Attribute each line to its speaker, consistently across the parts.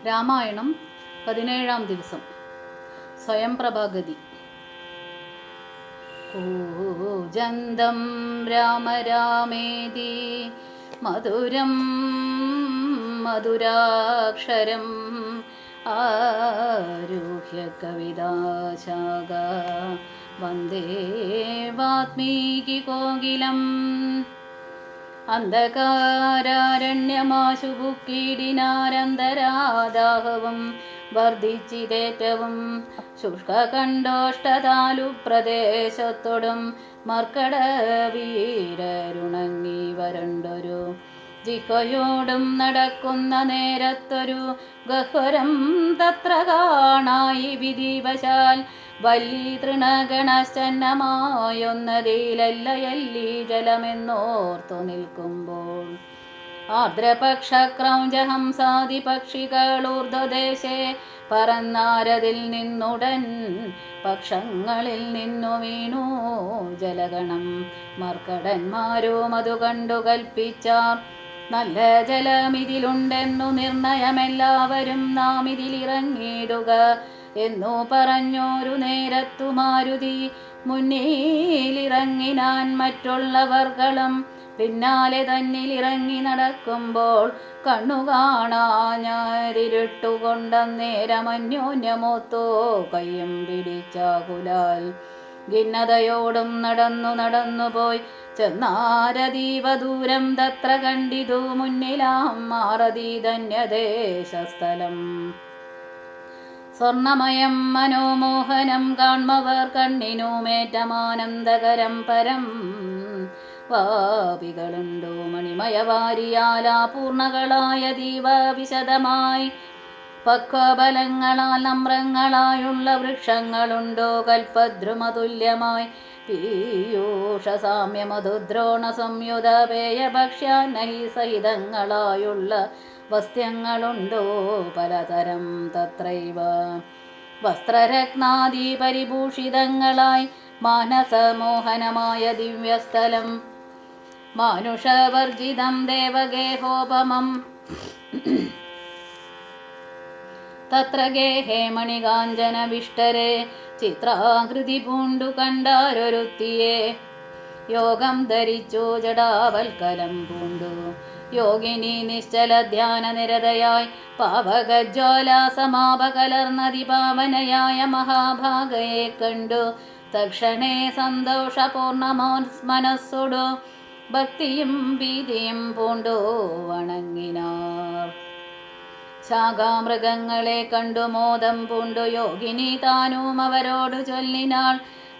Speaker 1: രാമായണം 17-ാം ദിവസം. സ്വയം പ്രഭാഗതി. കൂജന്തം രാമ രാമേതി മധുരം മധുരാക്ഷരം ആരുഹ്യ കവിതാശാഖ വന്ദേ വാത്മീകി കോകിലം. അന്ധകാരാരണ്യമാശു ബുക്കീടിനാരന്തരാദാഹവും വർദ്ധിച്ചിതേറ്റവും ശുഷ്കകണ്ഠോഷ്ടതാലു പ്രദേശത്തൊടും മർക്കട വീരരുണങ്ങി വരണ്ടൊരു ജിഹ്വയോടും നടക്കുന്ന നേരത്തൊരു ഗഹ്വരം തത്ര കാണായി വിധിവശാൽ വല്ലി തൃണഗണശ്ചന്നമായൊന്നതിലല്ലയല്ലി ജലമെന്നോർത്തു നിൽക്കുമ്പോൾ ആർദ്രപക്ഷക്രൗഞ്ചഹംസാദി പക്ഷികളൂർധ്വദേശേ പറന്നാരതിൽ നിന്നുടൻ പക്ഷങ്ങളിൽ നിന്നു വീണു ജലഗണം. മർക്കടന്മാരും അതു കണ്ടു കൽപ്പിച്ചാർ, നല്ല ജലമിതിലുണ്ടെന്നു നിർണയമെല്ലാവരും നാം ഇതിലിറങ്ങിയിടുക എന്നു പറഞ്ഞോരു നേരത്തു മാരുതി മുന്നിലിറങ്ങിനാൻ. മറ്റുള്ളവർകളും പിന്നാലെ തന്നിലിറങ്ങി നടക്കുമ്പോൾ കണ്ണു കാണാഞ്ഞിരുട്ടുകൊണ്ടന്നേരമന്യോന്യമോത്തോ കയ്യും പിടിച്ചാകുലാൽ ഖിന്നതയോടും നടന്നുപോയി ചെന്നാരതീവ ദൂരം തത്ര കണ്ടിതു മുന്നിലാം മാറതി ധന്യദേശസ്ഥലം. സ്വർണമയം മനോമോഹനം കാൺമവർ കണ്ണിനുമേറ്റമാനന്ദകരം പരം. വാപികളുണ്ടോ മണിമയവാരിയാലാ പൂർണ്ണകളായ ദീപ വിശദമായി പക്വബലങ്ങളാൽ നമ്രങ്ങളായുള്ള വൃക്ഷങ്ങളുണ്ടോ കൽപ്പദ്രുമതുല്യമായി പീയൂഷസാമ്യമധുദ്രോണ സംയുത പേയഭക്ഷ്യാന്നഹി സഹിതങ്ങളായുള്ള വസ്ത്യങ്ങളുണ്ടോ പലതരം തത്രൈവ വസ്ത്രരത്നാദി പരിഭൂഷിതങ്ങളായി മാനസമോഹനമായ ദിവ്യസ്ഥലം. മാനുഷവർജിതം ദേവഗേഹോപമം തത്ര ഗേഹേ മണികാഞ്ചന വിഷ്ടരെ ചിത്രാകൃതി പൂണ്ടു കണ്ടാരൊരുത്തിയെ യോഗം ധരിച്ചു ജടാവൽക്കലം പൂണ്ടു യോഗിനി നിശ്ചല ധ്യാന നിരതയായി പാവകജ്വാല സമാപകലർന്നതി പാവനയായ മഹാഭാഗയെ കണ്ടു തക്ഷണേ സന്തോഷപൂർണമോ മനസ്സോടു ഭക്തിയും ഭീതിയും പൂണ്ടു വണങ്ങിനാർ. ശാഖാമൃഗങ്ങളെ കണ്ടു മോദം പൂണ്ടു യോഗിനി താനും അവരോടു ചൊല്ലിനാൾ,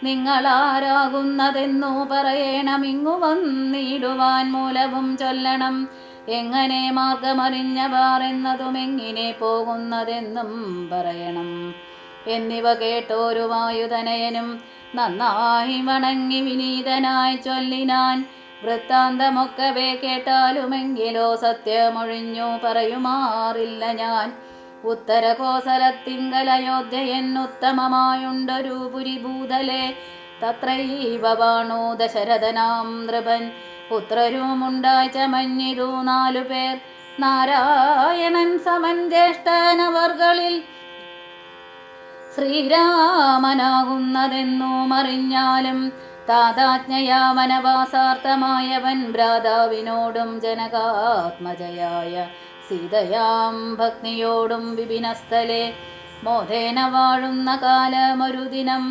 Speaker 1: നിങ്ങളാരാകുന്നതെന്നു പറയണം, ഇങ്ങു വന്നിടുവാൻ മൂലവും ചൊല്ലണം. എങ്ങനെ മാർഗമറിഞ്ഞവാർ എന്നതും എങ്ങനെ പോകുന്നതെന്നും പറയണം. എന്നിവ കേട്ടോരു വായുതനയനും നന്നായി വണങ്ങി വിനീതനായി ചൊല്ലിനാൻ, വൃത്താന്തമൊക്കവേ കേട്ടാലുമെങ്കിലോ സത്യമൊഴിഞ്ഞു പറയുമാറില്ല ഞാൻ. ഉത്തരകോസലത്തിങ്കലയോധ്യയെന്നുത്തമമായുണ്ടൊരു പുരിഭൂതലെ തത്രൈവ വാണു ദശരഥനാം നൃപൻ. പുത്രരുമുണ്ടായി ചമഞ്ഞിരു 4 പേർ, നാരായണൻ സമൻ ജ്യേഷ്ഠനവർകളിൽ ശ്രീരാമനാകുന്നതെന്നു മറിഞ്ഞാലും താതാജ്ഞയാ വനവാസാർത്ഥമായവൻ ഭ്രാതാവിനോടും ജനകാത്മജയായ സീതയാം ഭഗ്നിയോടും വിപിനസ്ഥലെ മോദേന വാഴുന്ന കാലമൊരു ദിനം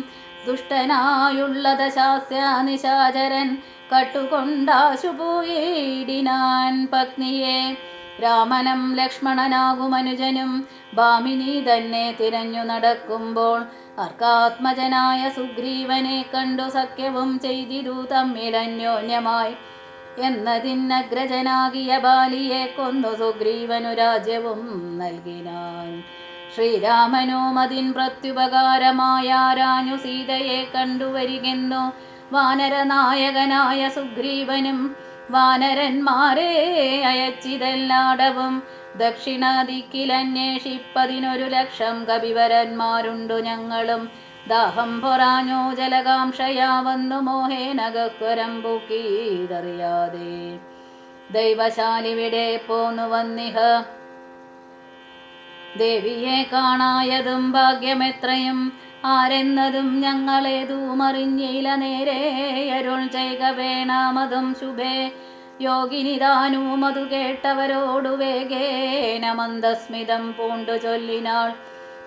Speaker 1: ദുഷ്ടനായുള്ള ദശാസ്യ നിശാചരൻ കട്ടുകൊണ്ടാശുപോയിടിനാൻ പത്നിയെ. രാമനും ലക്ഷ്മണനാകുമനുജനും ഭാമിനി തന്നെ തിരഞ്ഞു നടക്കുമ്പോൾ അർക്കാത്മജനായ സുഗ്രീവനെ കണ്ടു സഖ്യവും ചെയ്തിരു തമ്മിലന്യോന്യമായി. എന്നതിനഗ്രജനാകിയ ബാലിയെ കൊന്നു സുഗ്രീവനു രാജ്യവും നൽകിനാൻ. ശ്രീരാമനും അതിൻ പ്രത്യുപകാരമായാരാഞ്ഞു സീതയെ കണ്ടുവരികെന്നു വാനരനായകനായ സുഗ്രീവനും വാനരന്മാരെ അയച്ചിതെല്ലാടവും ദക്ഷിണദിക്കിലന്വേഷിപ്പതിനൊരു 1,00,000 കപിവരന്മാരുണ്ടു ഞങ്ങളും. ദാഹം പൊറാഞ്ഞോ ജലകാംക്ഷയാ വന്നു മോഹേന ഗഹ്വരം പൂക്കീതറിയാതെ ദൈവശാലിവിടെ പോന്നു വന്നിഹ ദേവിയെ കാണായതും ഭാഗ്യമെത്രയും ആരെന്നതും ഞങ്ങളേതുമറിഞ്ഞില്ല നേരെ അരുൾ ചെയ്ക വേണമതും ശുഭേ യോഗിനിതാനുമതു കേട്ടവരോടു വേഗേന മന്ദസ്മിതം പൂണ്ടു ചൊല്ലിനാൾ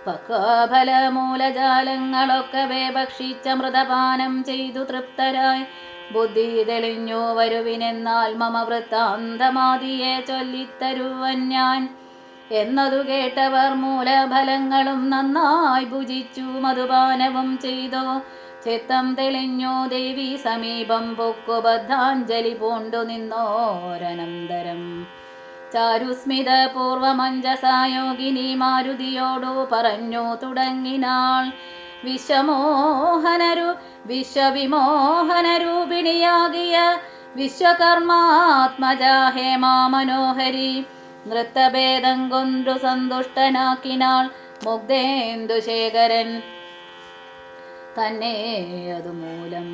Speaker 1: പക്വഫലമൂലജാലങ്ങളൊക്കെ ഭക്ഷിച്ച മൃതപാനം ചെയ്തു തൃപ്തരായി ബുദ്ധി തെളിഞ്ഞു വരുവിനെന്നാൽ മമ വൃത്താന്തമാതിയെ ചൊല്ലിത്തരുവൻ ഞാൻ എന്നതു കേട്ടവർ മൂലഫലങ്ങളും നന്നായി ഭുജിച്ചു മധുപാനവും ചെയ്തു ചിത്തം തെളിഞ്ഞു ദേവി സമീപം പൊക്കുബദ്ധാഞ്ജലി പൂണ്ടു നിന്നോരനന്തരം ചാരുസ്മിത പൂർവമഞ്ജസായോഗിനി മാരുതിയോടു പറഞ്ഞു തുടങ്ങിനാൾ വിശ്വവിമോഹനരൂപിണിയാകിയ വിശ്വകർമാത്മജാ ഹേമാ മനോഹരി നൃത്തഭേദം കൊണ്ടു സന്തുഷ്ടനാക്കിനാൾ മുഗ്ധേന്ദുശേഖരൻ തന്നെ അതുമൂലം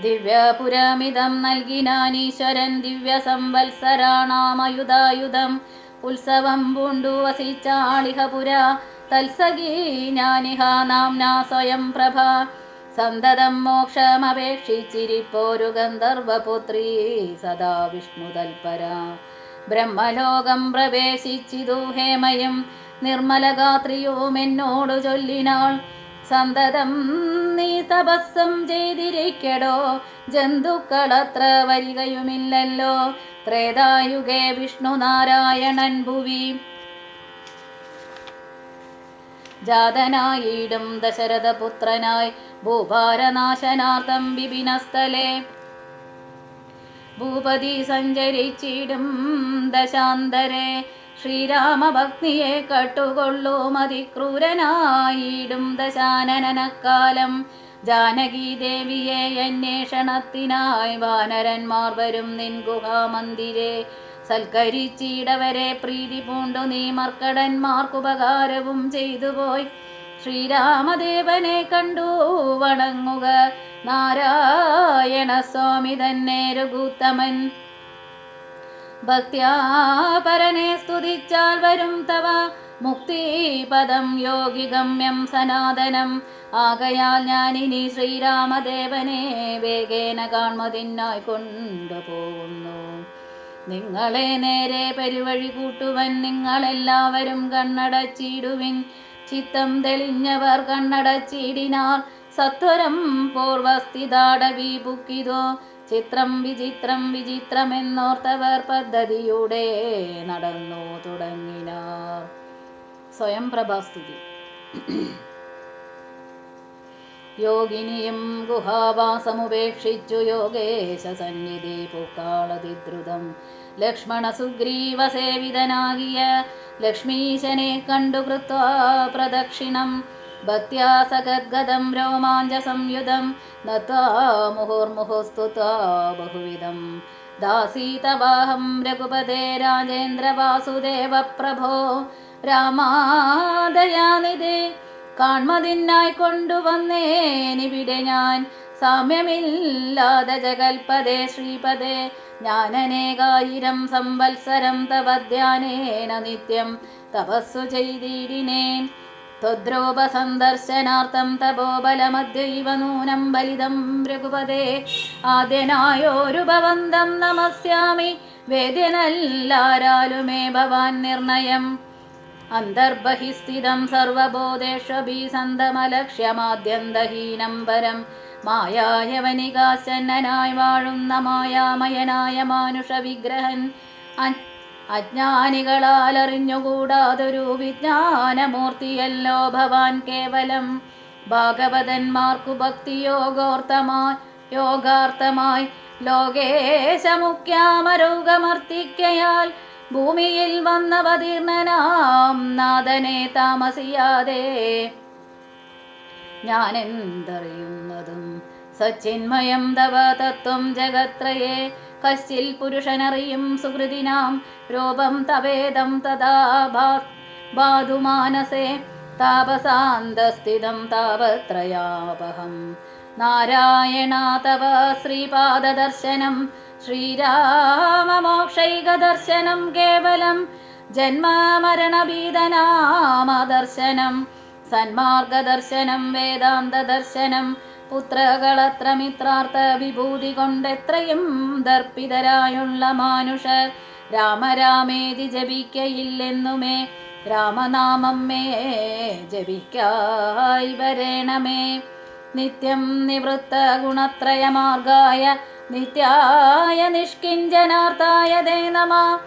Speaker 1: ദിവ്യപുരമിതം നൽകിനാനീശ്വരൻ ദിവ്യ സംവത്സരാണാമയുധായുധം ഉത്സവം പൂണ്ടു വസിച്ചാളിഹപുര തത്സഖീ ഞാനിഹ നാംനാ സ്വയം പ്രഭ സന്തതം മോക്ഷമപേക്ഷിച്ചിരിപ്പോരു ഗന്ധർവപുത്രീ സദാ വിഷ്ണു തൽപര ബ്രഹ്മലോകം പ്രവേശിച്ചിതു ഹേമയും നിർമ്മലഗാത്രിയും എന്നോടു ചൊല്ലിനാൾ സന്തതം നീ തപസ്സം ചെയ്തിരിക്കടോ ജന്തുക്കളത്ര വരികയുമില്ലല്ലോ ത്രേതായുഗേ വിഷ്ണു നാരായണൻ ഭുവി ജാതനായിടും ദശരഥപുത്രനായി ഭൂഭാരനാശനാർത്ഥം വിപിനസ്ഥലേ ഭൂപതി സഞ്ചരിച്ചിടും ദശാന്തരെ ശ്രീരാമഭക്തിയെ കട്ടുകൊള്ളും അതിക്രൂരനായിടും ദശാനനക്കാലം ജാനകി ദേവിയെ അന്വേഷണത്തിനായി വാനരന്മാർ വരും നിൻ ഗുഹാമന്ദിരെ സൽക്കരിച്ചിടവരെ പ്രീതി പൂണ്ടു നീ മർക്കടന്മാർക്കുപകാരവും ചെയ്തുപോയി ശ്രീരാമദേവനെ കണ്ടു വണങ്ങുക നാരായണ സ്വാമി തന്നെ രഘുത്തമൻ ഭക്ത്യാ പരനെ സ്തുതിച്ചാൽ വരും തവ മുക്തിപദം യോഗിഗമ്യം സനാതനം ആകയാൽ ഞാനിനി ശ്രീരാമദേവനെ വേഗേന കാൺമതിനായി കൊണ്ടുപോകുന്നു നിങ്ങളെ നേരെ പെരുവഴി കൂട്ടുവൻ നിങ്ങളെല്ലാവരും കണ്ണടച്ചിടുവിൻ ചിത്തം തെളിഞ്ഞവർ കണ്ണടച്ചിടിനാർ സത്വരം പൂർവസ്ഥിതാടവി പുക്കിതോ ചിത്രം വിചിത്രം വിചിത്രമെന്നോർത്തവർ പദ്ധതിയുടെ നടന്നു തുടങ്ങിനാർ. സ്വയം പ്രഭാസ്തുതി. യോഗിനിയും ഗുഹാവാസമുപേക്ഷിച്ചു യോഗേശ സന്നിധി പൂക്കാളതിദ്രുതം ലക്ഷ്മണ സുഗ്രീവ സേവിതനാകിയ ലക്ഷ്മീശനെ കണ്ടു കൃത്വാ പ്രദക്ഷിണം ഭക്ത്യാ സഗദ്ഗദം രോമാഞ്ച സംയുതം നത്വാ മുഹുർമുഹുസ്തുത്വാ ബഹുവിധം ദാസീതവാഹം രഘുപതേ രാജേന്ദ്ര വാസുദേവ പ്രഭോ രാമാദയാനിധേ കാൺമതിനായി കൊണ്ടുവന്നേനിവിടെ ഞാൻ സാമ്യമില്ലാതെ ജഗൽപദേ ശ്രീപദേ ഞാനനേകായിരം സംവത്സരം തവ ധ്യാനേന നിത്യം തപസ്സു ചെയ്തിടിനേൻ ത്വദ്രൂപ സന്ദർശനാർത്ഥം തപോബലമദ്യൈവ നൂനം ബലിതം രഘുപദേ ആദ്യനായോരു ഭവന്തം നമസ്യാമി വേദ്യനല്ലാരാലുമേ ഭവാൻ നിർണയം അന്തർബഹിസ്ഥിതം സർവബോധേഷ്വഭീസന്തമലക്ഷ്യമാദ്യന്തഹീനം പരം മായായവനികാശന്നനായി വാഴുന്ന മായാമയനായ മാനുഷ വിഗ്രഹൻ അജ്ഞാനികളാൽ അറിഞ്ഞുകൂടാതൊരു വിജ്ഞാനമൂർത്തിയല്ലോ ഭവാൻ കേവലം ഭാഗവതന്മാർക്കു ഭക്തിയോഗാർത്ഥമായി ലോകേശമുഖ്യാമരോഗമർത്തിക്കയാൽ ഭൂമിയിൽ വന്നവതീർണനാം നാഥനെ താമസിയാതെ ഞാനെന്തറിയുന്നതും സച്ചിന്മയം തവ തത്വം ജഗത്രയേ കശ്ചിൽ പുരുഷനറിയും സുഹൃതിനാം രൂപം തവേദം തഥാ ബാധുമാനസേ താപസാന്തസ്ഥിതം താപത്രയാപഹം നാരായണ തവ ശ്രീപാദദർശനം ശ്രീരാമമോക്ഷൈകദർശനം കേവലം ജന്മമരണഭീതനാമദർശനം സന്മാർഗദർശനം വേദാന്തദർശനം പുത്രകളത്ര മിത്രാർത്ഥ വിഭൂതി കൊണ്ടെത്രയും ദർപ്പിതരായുള്ള മാനുഷർ രാമരാമേതി ജപിക്കയില്ലെന്നുമേ രാമനാമം മേ ജപിക്കായി വരേണമേ. നിത്യം നിവൃത്ത ഗുണത്രയമാർഗായ നിത്യായ നിഷ്കിഞ്ചനാർത്ഥായ തേ നമഃ.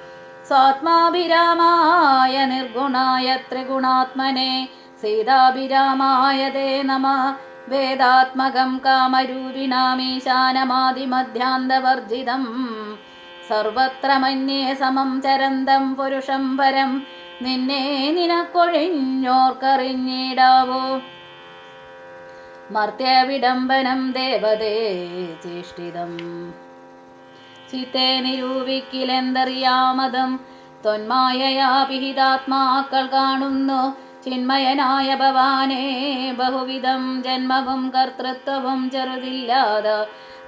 Speaker 1: സ്വാത്മാഭിരാമായ നിർഗുണായ ത്രിഗുണാത്മനെ സീതാഭിരാമായ തേ നമഃ. വേദാത്മകം കാമരൂപിണാമീശാനമാദിമധ്യാന്തവർജിതം സർവത്ര മന്യേ സമം ചരന്തം പുരുഷം പരം നിന്നെ നിനക്കൊഴിഞ്ഞോർക്കറിഞ്ഞിടാവോ. മർത്യവിഡംബനം ദേവതേ ചേഷ്ടിതം ചിത്തെ നിരൂപിക്കിലെന്തറിയാമതും ത്വന്മായയാ പിഹിതാത്മാക്കൾ കാണുന്നു ചിന്മയനായ ഭവാനേ ബഹുവിധം ജന്മവും കർത്തൃത്വവും ചെറുതില്ലാത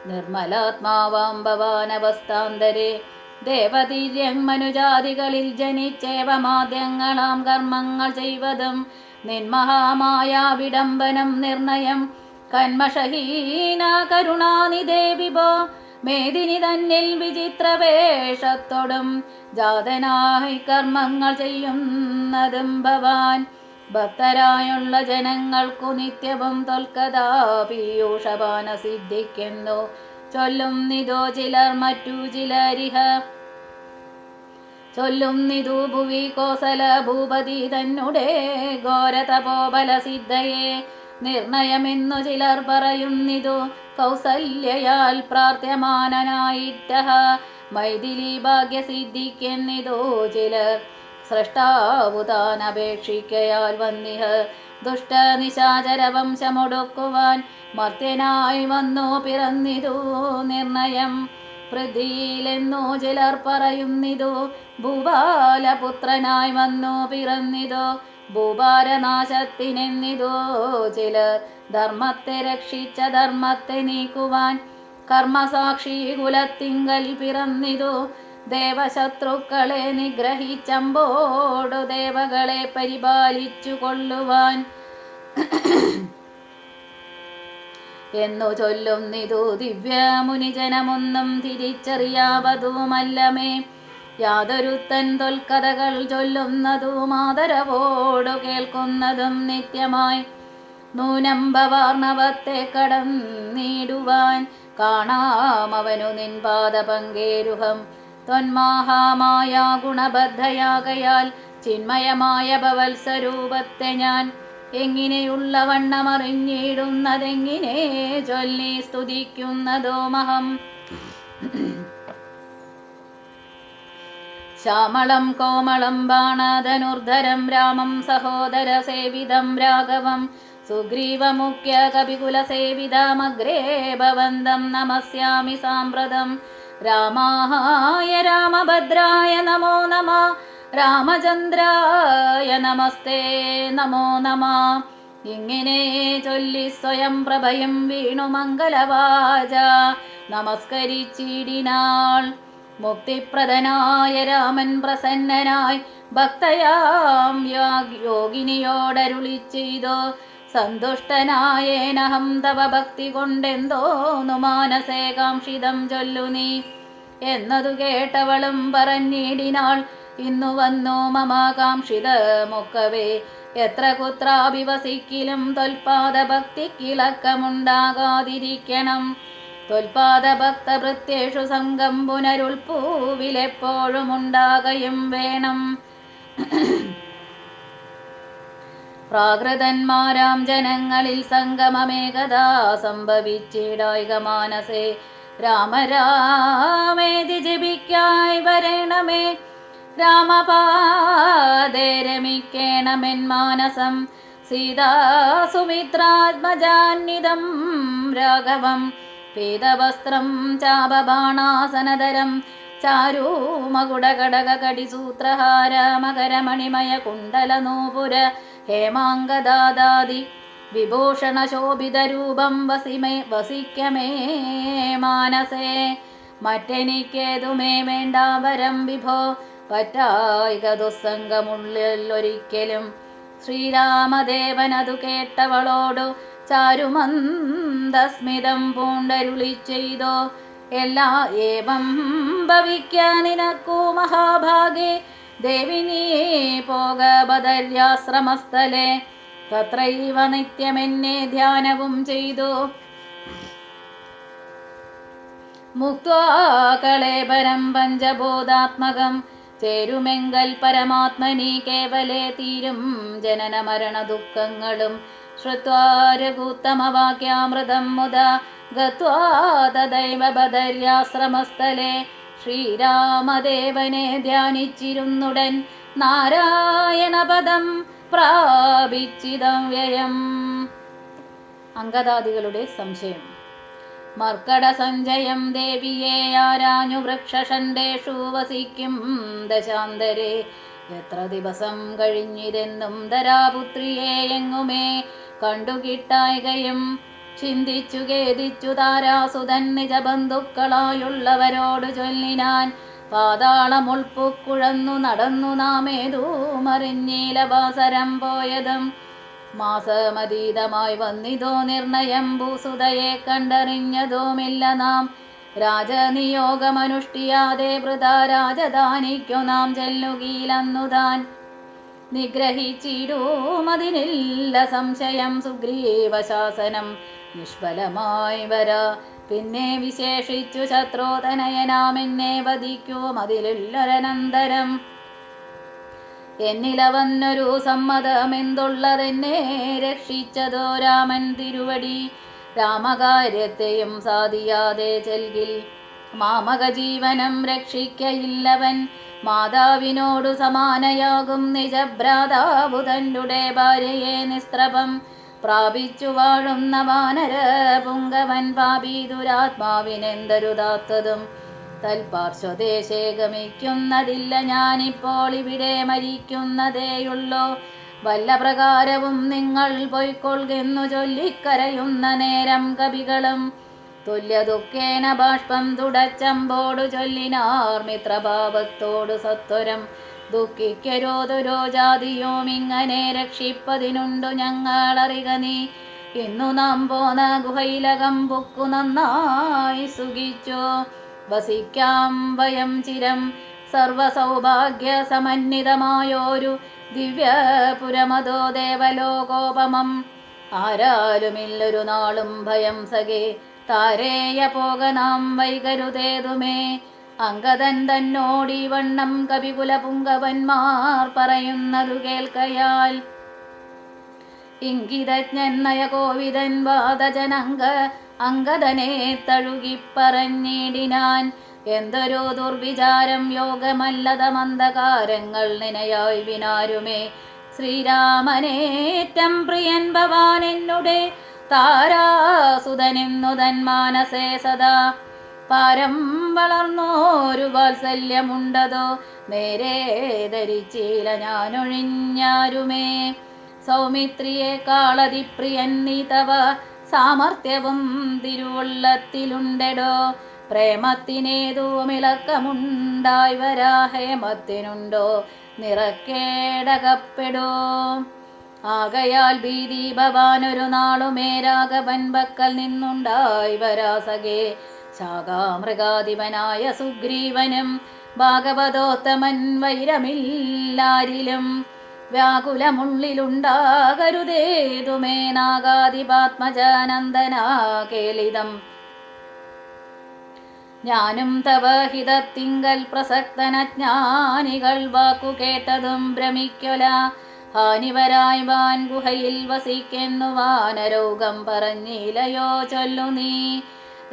Speaker 1: നിർമ്മലാത്മാവാം ഭവാനവസ്ഥാന്തരേ ദേവതീര്യം മനുജാതികളിൽ ജനിച്ചേവമാദ്യങ്ങളാം കർമ്മങ്ങൾ ചെയ്വതും നിന്മഹാമായ വിഡംബനം നിർണയം കന്മഷഹീന കരുണാനിധേ വിഭോ. മേദിനി തന്നിൽ വിചിത്രവേഷത്തോടും ജാതനായി കർമ്മങ്ങൾ ചെയ്യുന്നതും ഭവാൻ ഭക്തരായുള്ള ജനങ്ങൾക്കു നിത്യവും തൊൽക്കഥാ പീയൂഷപാന സിദ്ധിക്കുന്നു ചൊല്ലുന്നിതോ ചിലർ മറ്റു ചിലരിഹ. ചൊല്ലുന്നിതു ഭുവി കോസല ഭൂപതി തന്നെ ഘോരതപോബല സിദ്ധയെ നിർണയമെന്നു ചിലർ പറയുന്നിതു കൗസല്യയാൽ പ്രാർത്ഥ്യമാനനായിട്ടഹ. മൈഥിലി ഭാഗ്യസിദ്ധിക്കെന്നിതോ ചിലർ സ്രഷ്ടാവു താൻ അപേക്ഷിക്കയാൽ വന്നിഹ. ദുഷ്ടനിശാചര വംശമൊടുക്കുവാൻ മർത്യനായി വന്നു പിറന്നിതു നിർണയം. പൃഥ്വിയിലെന്നു ചിലർ പറയുന്നിതു ഭൂപാലപുത്രനായി വന്നു പിറന്നിതു ഭൂഭാരനാശത്തിനെന്നിതോ ചിലർ. ധർമ്മത്തെ രക്ഷിച്ച ധർമ്മത്തെ നീക്കുവാൻ കർമ്മസാക്ഷി കുലത്തിങ്കൽ പിറന്നിതു ദേവശത്രുക്കളെ നിഗ്രഹിച്ചമ്പോടു ദേവകളെ പരിപാലിച്ചു കൊള്ളുവാൻ എന്നു ചൊല്ലുന്നിതു ദിവ്യമുനിജനമൊന്നും തിരിച്ചറിയാവതുമല്ലമേ. യാതൊരുത്തൻ തൊൽക്കഥകൾ ചൊല്ലുന്നതും ആദരവോടു കേൾക്കുന്നതും നിത്യമായി നൂനം ഭവാർണവത്തെ കടന്നിടുവാൻ കാണാമവനു നിൻ പാദപങ്കേരുഹം. ത്വന്മാഹാമായ ഗുണബദ്ധയാകയാൽ ചിന്മയമായ ഭവത്സ്വരൂപത്തെ ഞാൻ എങ്ങിനെയുള്ള വണ്ണമറിഞ്ഞിടുന്നതെങ്ങിനെ ചൊല്ലി സ്തുതിക്കുന്നതോമഹം. ശ്യാമളം കോമളം ബാണധനുർധരം രാമം സഹോദര സേവിതം രാഘവം സുഗ്രീവമുഖ്യ കപികുലസേവിതമഗ്രേ ഭവന്തം നമസ്യാമി സാമ്പ്രതം. രാമായ രാമഭദ്രായ നമോ നമഃ. രാമചന്ദ്രായ നമസ്തേ നമോ നമഃ. ഇങ്ങനെ ചൊല്ലി സ്വയം പ്രഭയം വീണു മംഗലവാച നമസ്കരിച്ചിടിനാൾ. മുക്തിപ്രദനായ രാമൻ പ്രസന്നനായി ഭക്തയാം യോഗിനിയോടരുളി ചെയ്തു സന്തുഷ്ടനായേനഹം തവ ഭക്തി കൊണ്ടെന്തോന്നു മാനസേ കാംക്ഷിതം ചൊല്ലു നീ എന്നതു കേട്ടവളും പറഞ്ഞിടിനാൾ. ഇന്നു വന്നു മമ കാംക്ഷിതമൊക്കവേ എത്ര കുത്രാഭിവസിക്കിലും തൊൽപാദ ഭക്തിക്കിളക്കമുണ്ടാകാതിരിക്കണം. ത്വൽപാദ ഭക്തഭൃത്യേഷു സംഘം പുനരുൾപ്പൂവിലെപ്പോഴും ഉണ്ടാകയും വേണം. പ്രാകൃതന്മാരാം ജനങ്ങളിൽ സംഗമമേകഥാ സംഭവിച്ചിടായിക മാനസേ രാമരാമേതി ജപിക്കായി വരണമേ. രാമപാദേ രമിക്കേണമെൻ മാനസം സീതാസുമിത്രാത്മജാന്വിതം രാഘവം. പീതവസ്ത്രം ചാപബാണാസനധരം ചാരൂമകുടകടകടിസൂത്രഹാര മകരമണിമയ കുണ്ടലനൂപുര ഹേമാംഗദാദാദി വിഭൂഷണശോഭിതരൂപം വസിക്കമേ മാനസേ. മറ്റെനിക്കേതുമേ വേണ്ട വരം വിഭോ പറ്റായിക ദുസ്സംഗമുള്ളിലൊരിക്കലും. ശ്രീരാമദേവനതു കേട്ടവളോടു ചാരുമന്ദസ്മിതം പൂണ്ടരുളി ചെയ്തോ, എല്ലാ ഏവം ഭവിക്കാൻ നിനക്കു മഹാഭാഗേ. ദേവി നീ പോക ബദര്യാശ്രമസ്ഥലേ, തത്രൈവ നിത്യമെന്നെ ധ്യാനവും ചെയ്തു. മുക്ത്വാ കളേബരം പഞ്ചബോധാത്മകം, ചേരുമെങ്കൽ പരമാത്മനി കേവലേ തീരും ജനന മരണ ദുഃഖങ്ങളും. ശ്രുത്വാ രഘുത്തമവാക്യാമൃതം മുദാ ഗത്വാ തദൈവ ബദര്യാശ്രമസ്ഥലേ, ശ്രീരാമദേവനെ ധ്യാനിച്ചിരുന്നുടൻ നാരായണപദം പ്രാപിച്ചിതം വ്യയം. അങ്കദാദികളുടെ സംശയം. മർക്കട സഞ്ജയം ദേവിയെ ആരാഞ്ഞു വൃക്ഷഷണ്ടേഷു വസിക്കും ദശാന്തരെ. എത്ര ദിവസം കഴിഞ്ഞിതെന്നും ധരാപുത്രിയെ എങ്ങുമേ കണ്ടുകിട്ടായികയും. ചിന്തിച്ചു ഖേദിച്ചു താരാസുതൻ നിജബന്ധുക്കളായുള്ളവരോട് ചൊല്ലിനാൻ. പാതാളമുൾപ്പുക്കുഴന്നു നടന്നു നാമേതൂമറിഞ്ഞീലവാസരം പോയതും. മാസമതീതമായി വന്നിതോ നിർണയം ഭൂസുതയെ കണ്ടറിഞ്ഞതുമില്ല നാം. രാജനിയോഗമനുഷ്ഠിയാതെ വൃഥാ രാജധാനിക്കു നാം ചെല്ലുകീലന്നുതാൻ. നിഗ്രഹിച്ചിടുമതിനില്ല സംശയം സുഗ്രീവശാസനം നിഷ്ഫലമായി വരാ. പിന്നെ വിശേഷിച്ചു ശത്രുതനയനാമെന്നെ വധിക്കും അതിലുള്ളൊരനന്തരം. എന്നിലവന്നൊരു സമ്മതമെന്തുള്ളതെന്നെ രക്ഷിച്ചതോ രാമൻ തിരുവടി. രാമകാര്യത്തെയും സാധിയാതെ ചെൽകിൽ മാമക ജീവനം രക്ഷിക്കയില്ലവൻ. മാതാവിനോടു സമാനയാകും നിജഭ്രാതാബുധനുടെ ഭാര്യയെ നിസ്ത്രപം പ്രാപിച്ചു വാഴുന്ന വാനര പുങ്കവൻ. പാപി ദുരാത്മാവിനെന്തരുതാത്തതും തൽപാർശ്വദേശേ ഗമിക്കുന്നതില്ല. ഞാനിപ്പോൾ ഇവിടെ മരിക്കുന്നതേയുള്ളൂ. വല്ല പ്രകാരവും നിങ്ങൾ പൊയ്ക്കൊള്ളുന്നു ചൊല്ലിക്കരയുന്ന നേരം കവികളും. തുല്യദുഃഖേന ബാഷ്പം തുടച്ചമ്പോടു ചൊല്ലിനാർ മിത്രഭാവത്തോടു സത്വരം. ദുഃഖിക്കരോതൊരോ ജാതിയും ഇങ്ങനെ രക്ഷിപ്പതിനുണ്ടു ഞങ്ങളറിക നീ. ഇന്നു നാം പോന്ന ഗുഹയിലകം പൊക്കു നന്നായി സുഖിച്ചോ. വസിക്കാം വയം ചിരം സർവസൗഭാഗ്യ സമന്വിതമായോരു ദിവ്യപുരമതോ ദേവലോകോപമം. ആരാലുമില്ലൊരു നാളും ഭയം സഖേ, താരേയ പോക നാം വൈകരുതേതുമേ. അങ്കദൻ തന്നോടി വണ്ണം കവികുല പുങ്കവന്മാർ പറയുന്നതു കേൾക്കയാൽ. ഇംഗിതജ്ഞൻ നയകോവിദൻ വാദജനങ്ക അങ്കദനെ തഴുകിപ്പറഞ്ഞിടിനാൻ. എന്തൊരു ദുർവിചാരം യോഗമല്ലത മന്ദകാരങ്ങൾ നിനയായി വിനാരുമേ. ശ്രീരാമനേറ്റം പ്രിയൻ ഭവാൻ എന്നുടെ താരാസുതനെന്നു തൻ മാനസേ സദാ. പാരം വളർന്നോരു വാത്സല്യമുണ്ടതോ നേരെ ധരിച്ചില്ല ഞാനൊഴിഞ്ഞാരുമേ. സൗമിത്രിയേക്കാളതിപ്രിയൻ നീ തവ സാമർത്ഥ്യവും തിരുവുള്ളത്തിലുണ്ടെടോ. പ്രേമത്തിനേതുമിളക്കമുണ്ടായി വരാ, ഹേമത്തിനുണ്ടോ നിറക്കേടകപ്പെടോ. ആകയാൽ ഭീതി ഭവാനൊരു നാളുമേ രാഘവൻ ബക്കൽ നിന്നുണ്ടായി വരാ സഖേ. ശാഖാമൃഗാധിപനായ സുഗ്രീവനും ഭാഗവതോത്തമൻ വൈരമില്ലാരിലും. വ്യാകുലമുള്ളിലുണ്ടാകരുതേതുമേ നാഗാധിപാത്മജനന്ദനാ കേളിതം. ഞാനും തവ ഹിതത്തിങ്കൽ പ്രസക്തനജ്ഞാനികൾ വാക്കു കേട്ടതും ഭ്രമിക്കൊല. ഹാനിവരായി വാൻ ഗുഹയിൽ വസിക്കെന്നു വാനരോഗം പറഞ്ഞിലയോ ചൊല്ലു നീ.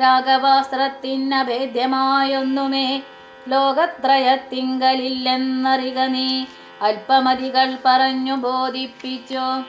Speaker 1: രാഘവാസ്ത്രത്തിനഭേദ്യമായൊന്നുമേ ലോകത്രയത്തിങ്കലില്ലെന്നറിക നീ. അല്പമതികൾ പറഞ്ഞു ബോധിപ്പിച്ചോ.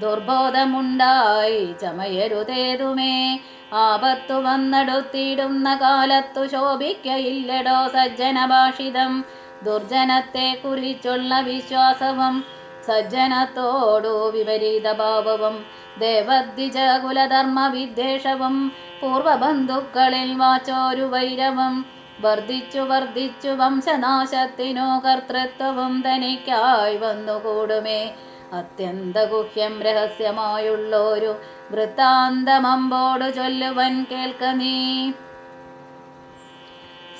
Speaker 1: ദുർബോധമുണ്ടായി ചമയരുതേതുമേ. ആപത്തു വന്നെടുത്തിടുന്ന കാലത്തു ശോഭിക്കയില്ലടോ സജ്ജനഭാഷിതം. ദുർജനത്തെ കുറിച്ചുള്ള വിശ്വാസവും സജ്ജനത്തോടു വിപരീത ഭാവവും. ദേവദ്വിജകുലധർമ്മ വിദ്വേഷവും പൂർവബന്ധുക്കളിൽ വാച്ചോരു വൈരവും. വർദ്ധിച്ചു വർദ്ധിച്ചു വംശനാശത്തിനു കർത്തൃത്വവും തനിക്കായി വന്നുകൂടുമേ. അത്യന്തഗുഹ്യം രഹസ്യമായുള്ളൊരു വൃത്താന്തമമ്പോടു ചൊല്ലുവൻ കേൾക്ക നീ.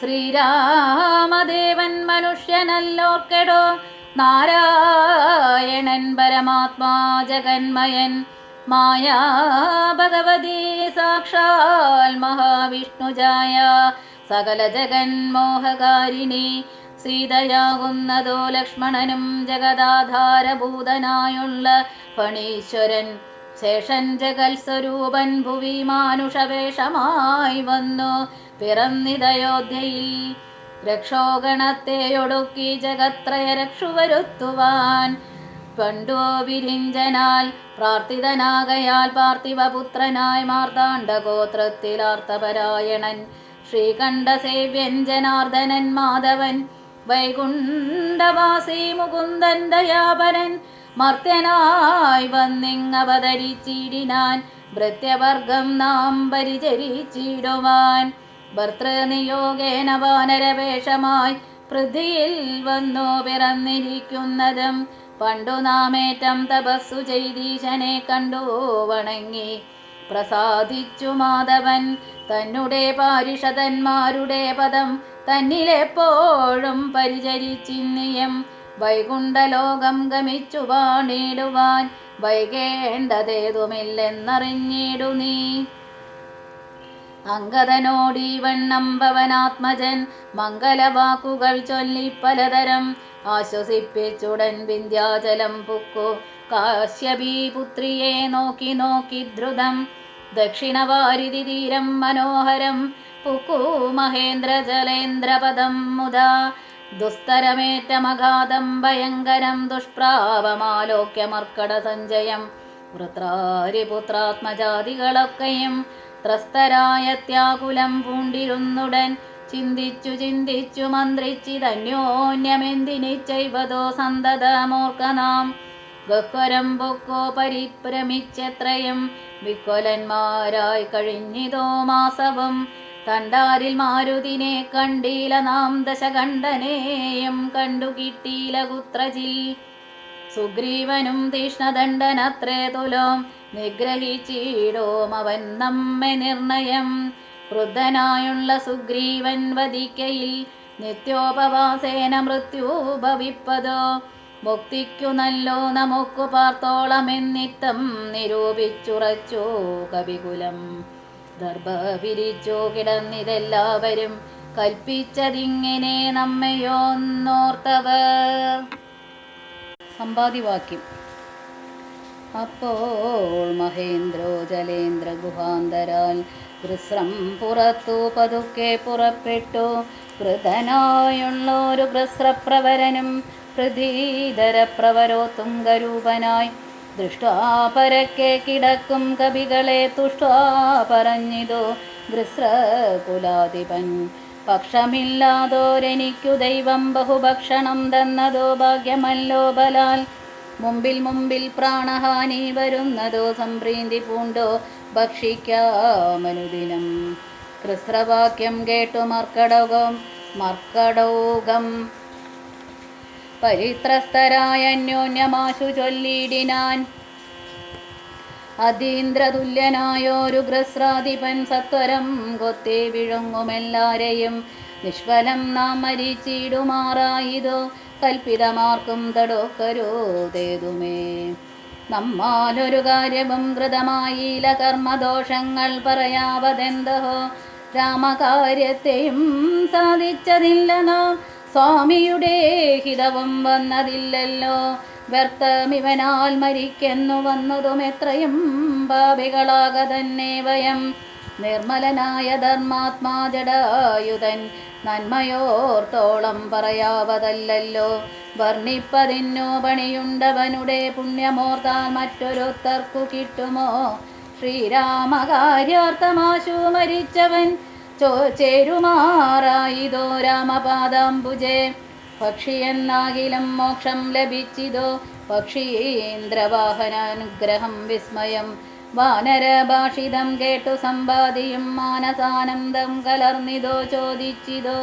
Speaker 1: ശ്രീരാമദേവൻ മനുഷ്യനല്ലോർക്കെടോ, നാരായണൻ പരമാത്മാ ജഗന്മയൻ, മായാ ഭഗവതി സാക്ഷാൽ മഹാവിഷ്ണുജായ സകല ജഗന്മോഹകാരിണി. സീതയാകുന്നതോ ലക്ഷ്മണനും ജഗദാധാരഭൂതനായുള്ള ഫണീശ്വരൻ. ശേഷൻ ജഗൽ സ്വരൂപൻ ഭുവി മാനുഷവേഷമായി വന്നു പിറന്നിതയോധ്യയിൽ. രക്ഷോഗണത്തെ ഒടുക്കി ജഗത്രയ രക്ഷുവരുത്തുവാൻ പണ്ടു വിരിഞ്ചനാൽ പ്രാർത്ഥിതനാകയാൽ പാർത്ഥിവപുത്രനായി മാർത്താണ്ഡഗോത്രത്തിലാർത്തപരായണൻ ശ്രീകണ്ഠസേവ്യൻ ജനാർദ്ദനൻ മാധവൻ വൈകുണ്ഠവാസി മുകുന്ദൻ ദയാപരൻ മർത്യനായി വന്നിങ്ങവതരിച്ചിടിനാൻ ഭൃത്യവർഗം നാം പരിചരിച്ചിടുവാൻ. ഭർത്തൃനിയോഗേന വാനരവേഷമായി പൃഥ്വിയിൽ വന്നു പിറന്നിരിക്കുന്നതും പണ്ടു നാമേറ്റം തപസ്സു ചെയ്തീശനെ കണ്ടു വണങ്ങി പ്രസാദിച്ചു മാധവൻ. തന്നെ പാരിഷദന്മാരുടെ പദം തന്നിലെപ്പോഴും പരിചരിച്ചിന്നിയം വൈകുണ്ഠലോകം ഗമിച്ചു വാണിടുവാൻ വൈകേണ്ടതേതുമില്ലെന്നറിഞ്ഞിടു നീ. അങ്കദനോടീ വണ്ണം ഭവനാത്മജൻ മംഗലവാക്കുകൾ ചൊല്ലി പലതരം ആശ്വസിപ്പിച്ചുടൻ വിന്ധ്യാചലം പുക്കു കാശ്യപീ പുത്രിയെ നോക്കി നോക്കി ദ്രുതം. ദക്ഷിണവാരിധി തീരം മനോഹരം പുക്കു മഹേന്ദ്രജലേന്ദ്രപദം മുദാ. ദുസ്തരമേറ്റമഘാതം ഭയങ്കരം ദുഷ്പ്രാപമാലോക്യമർക്കട സഞ്ജയം. വൃത്രാരിപുത്രാത്മജാതികളൊക്കെയും ത്രസ്തരായത്യാകുലം പൂണ്ടിരുന്നുടൻ ചിന്തിച്ചു ചിന്തിച്ചു മന്ത്രിച്ചിതന്യോന്യമെന്തിനിച്ചൈവതോ സന്തതമോർക്കനാം. ഗഹ്വരം പൊക്കോ പരിഭ്രമിച്ചെത്രയും വിക്കൊലന്മാരായി കഴിഞ്ഞിതോ മാസവും. തണ്ടാരിൽ മാരുതിനെ കണ്ടീല നാം ദശകണ്ഠനെയും കണ്ടു കിട്ടീല കുത്രജിൽ. സുഗ്രീവനും തീഷ്ണദണ്ഡനത്രേ തുലോം നിഗ്രഹിച്ചിടോം അവൻ നമ്മെ നിർണയം. ക്രുദ്ധനായുള്ള സുഗ്രീവൻ വധിക്കയിൽ നിത്യോപവാസേന മൃത്യു ഭവിപ്പതോ. മുക്തിക്കു നല്ലോ നമുക്കു പാർത്തോളമെന്നിത്തം നിരൂപിച്ചുറച്ചു കവികുലം. ദർഭ വിരിച്ചു കിടന്നിതെല്ലാവരും കൽപ്പിച്ചതിങ്ങനെ നമ്മയോന്നോർത്തവർ. സമ്പാദിവാക്യം. അപ്പോൾ മഹേന്ദ്രോ ജലേന്ദ്ര ഗുഹാന്തരാൽ ഗൃസ്രം പുറത്തു പതുക്കെ പുറപ്പെട്ടു. വൃതനായുള്ളൊരു ഗൃസ്രപ്രവരനും പൃഥ്വീധരപ്രവരോ തുംഗരൂപനായി ദൃഷ്ട്വാ പരക്കെ കിടക്കും കവികളെ തുഷ്ട്വാ പറഞ്ഞിതോ ഗൃസ്രകുലാധിപൻ. പക്ഷമില്ലാതോരെനിക്കു ദൈവം ബഹുഭക്ഷണം തന്നതോ ഭാഗ്യമല്ലോ ബലാൽ. മുമ്പിൽ മുമ്പിൽ പ്രാണഹാനി വരുന്നതോ സംപ്രീതി പൂണ്ടോ ഭക്ഷിക്കാമനുദിനം. കൃസ്രവാക്യം കേട്ടു മർക്കടൗകം പരിത്രസ്തരായ അന്യോന്യമാശു ചൊല്ലിയിടിനാൻ. അതീന്ദ്രതുല്യനായോരു ഗൃസ്രാധിപൻ സത്വരം കൊത്തി വിഴുങ്ങുമെല്ലാരെയും നിഷ്ഫലം നാം മരിച്ചിടുമാറായിതോ കൽപ്പിതമാർക്കും തടോക്കരുതേതുമേ. നമ്മാലൊരു കാര്യവും കൃതമായില കർമ്മദോഷങ്ങൾ പറയാവതെന്തഹോ. രാമകാര്യത്തെയും സാധിച്ചതില്ലെന്നോ സ്വാമിയുടെ ഹിതവും വന്നതില്ലല്ലോ. വ്യർത്ഥമിവനാൽ മരിക്കെന്നു വന്നതും എത്രയും പാപികളാക തന്നെ വയം. നിർമ്മലനായ ധർമാത്മാ ജടായുധൻ നന്മയോർത്തോളം പറയാവതല്ലോ. വർണ്ണിപ്പതിന്നു പണിയുണ്ടവനുടെ പുണ്യമോർത്താൽ മറ്റൊരുത്തർക്കു കിട്ടുമോ. ശ്രീരാമകാര്യാർത്ഥമാശു മരിച്ചവൻ ചേരുമാറായിതോ രാമപാദാംബുജേ. പക്ഷിയെന്നാകിലും മോക്ഷം ലഭിച്ചിതോ പക്ഷീന്ദ്രവാഹനാനുഗ്രഹം വിസ്മയം. വാനരഭാഷിതം കേട്ടു സമ്പാദിയും മാനസാനന്ദം കലർന്നിതോ ചോദിച്ചിതോ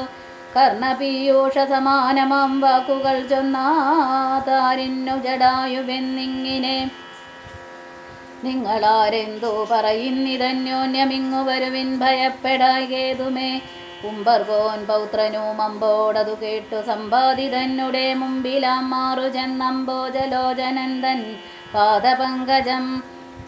Speaker 1: കർണപീയൂഷ സമാനമാം വാക്കുകൾ ചൊന്നാതാരിന്നു ജടായുവെന്നിങ്ങിനെ നിങ്ങളാരെന്തോ പറയുന്നിതന്യോന്യമിങ്ങു വരുവിൻ ഭയപ്പെടാകേതുമേ കുംഭർഗോൻ പൗത്രനും അമ്പോടതു കേട്ടു സമ്പാദിതന്നുടെ മുമ്പിലാം മാറു ചെന്നമ്പോജലോചനന്ദൻ പാദപങ്കജം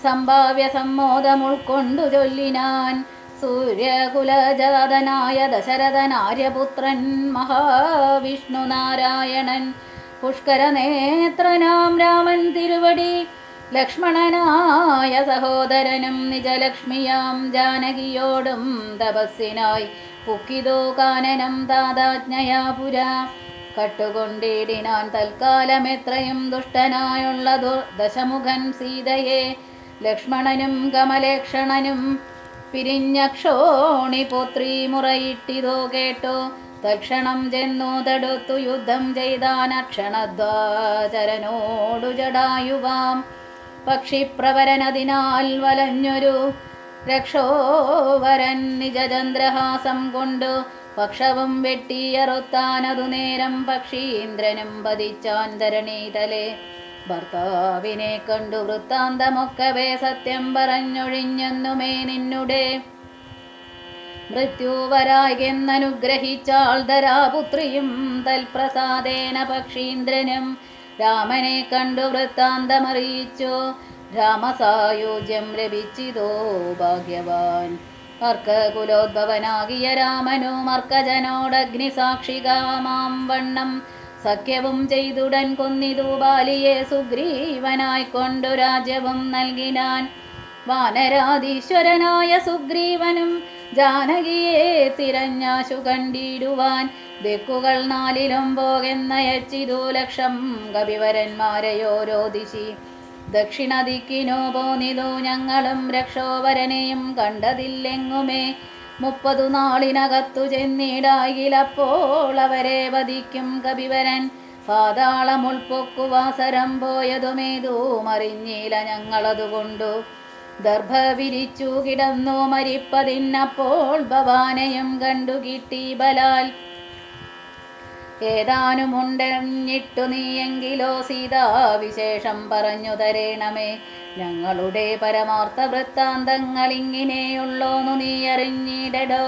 Speaker 1: സംഭാവ്യ സമ്മോദം ഉൾക്കൊണ്ടു ചൊല്ലിനാൻ സൂര്യകുലജാതനായ ദശരഥനാര്യപുത്രൻ മഹാവിഷ്ണു നാരായണൻ പുഷ്കരനേത്രനാം രാമൻ തിരുവടി ലക്ഷ്മണനായ സഹോദരനും നിജലക്ഷ്മിയാം ജാനകിയോടും തപസ്സിനായി പുക്കിതോ കാനനം താതാജ്ഞയാ പുരാ കട്ടുകൊണ്ടിടിനാൻ തൽക്കാലം എത്രയും ദുഷ്ടനായുള്ള ദശമുഖൻ സീതയെ ലക്ഷ്മണനും കമലേക്ഷണനും പിരിഞ്ഞക്ഷോണിപുത്രീ മുറയിട്ടിതോ കേട്ടോ തൽക്ഷണം ചെന്നു തടുത്തു യുദ്ധം ചെയ്താൻ അക്ഷണദ്വാചരനോടു ജടായുവാം പക്ഷിപ്രവരനതിനാൽ വലഞ്ഞൊരു രക്ഷോവരൻ നിജചന്ദ്രഹാസം കൊണ്ടു പക്ഷവും വെട്ടിയറുത്താനതു നേരം പക്ഷീന്ദ്രനും പതിച്ചാൻ ധരണീതലേ ഭർത്താവിനെ കണ്ടു വൃത്താന്തമൊക്കവേ സത്യം പറഞ്ഞൊഴിഞ്ഞെന്നുമേ നിന്നുടെ മൃത്യുവരായെന്നനുഗ്രഹിച്ചാൾ ധരാപുത്രിയും തൽപ്രസാദേന പക്ഷീന്ദ്രനും രാമനെ കണ്ടു വൃത്താന്തമറിയിച്ചു രാമസായുജ്യം ലഭിച്ചിതോ ഭാഗ്യവാൻ അർക്കകുലോദ്ഭവനാകിയ രാമനും അർക്കജനോടഗ്നിസാക്ഷികാമാം വണ്ണം സഖ്യവും ചെയ്തുടൻ കൊന്നിതു ബാലിയെ സുഗ്രീവനായിക്കൊണ്ടു രാജ്യവും നൽകിനാൻ വാനരാധീശ്വരനായ സുഗ്രീവനും ജാനകിയെ തിരഞ്ഞാശു കണ്ടിടുവാൻ ദിക്കുകൾ നാലിലും പോകെന്നയച്ചിതു ലക്ഷം കവിവരന്മാരെയോരോ ദിശി ദക്ഷിണ ദിക്കിനോ പോന്നിതു ഞങ്ങളും രക്ഷോവരനെയും കണ്ടതില്ലെങ്ങുമേ 30 നാളിനകത്തു ചെന്നിടായിലപ്പോൾ അവരെ വധിക്കും കവിവരൻ പാതാളമുൾപ്പൊക്കുവാസരം പോയതുമേതു മറിഞ്ഞില ഞങ്ങളതുകൊണ്ടു ദർഭ വിരിച്ചു കിടന്നു മരിപ്പതിന്നപ്പോൾ ഭവാനെയും കണ്ടു കിട്ടി ബലാൽ ഏതാനുമുണ്ടഞ്ഞിട്ടു നീയെങ്കിലോ സീതാവിശേഷം പറഞ്ഞു തരേണമേ ഞങ്ങളുടെ പരമാർത്ഥ വൃത്താന്തങ്ങളിങ്ങിനെയുള്ളോന്നു നീ അറിഞ്ഞിടടോ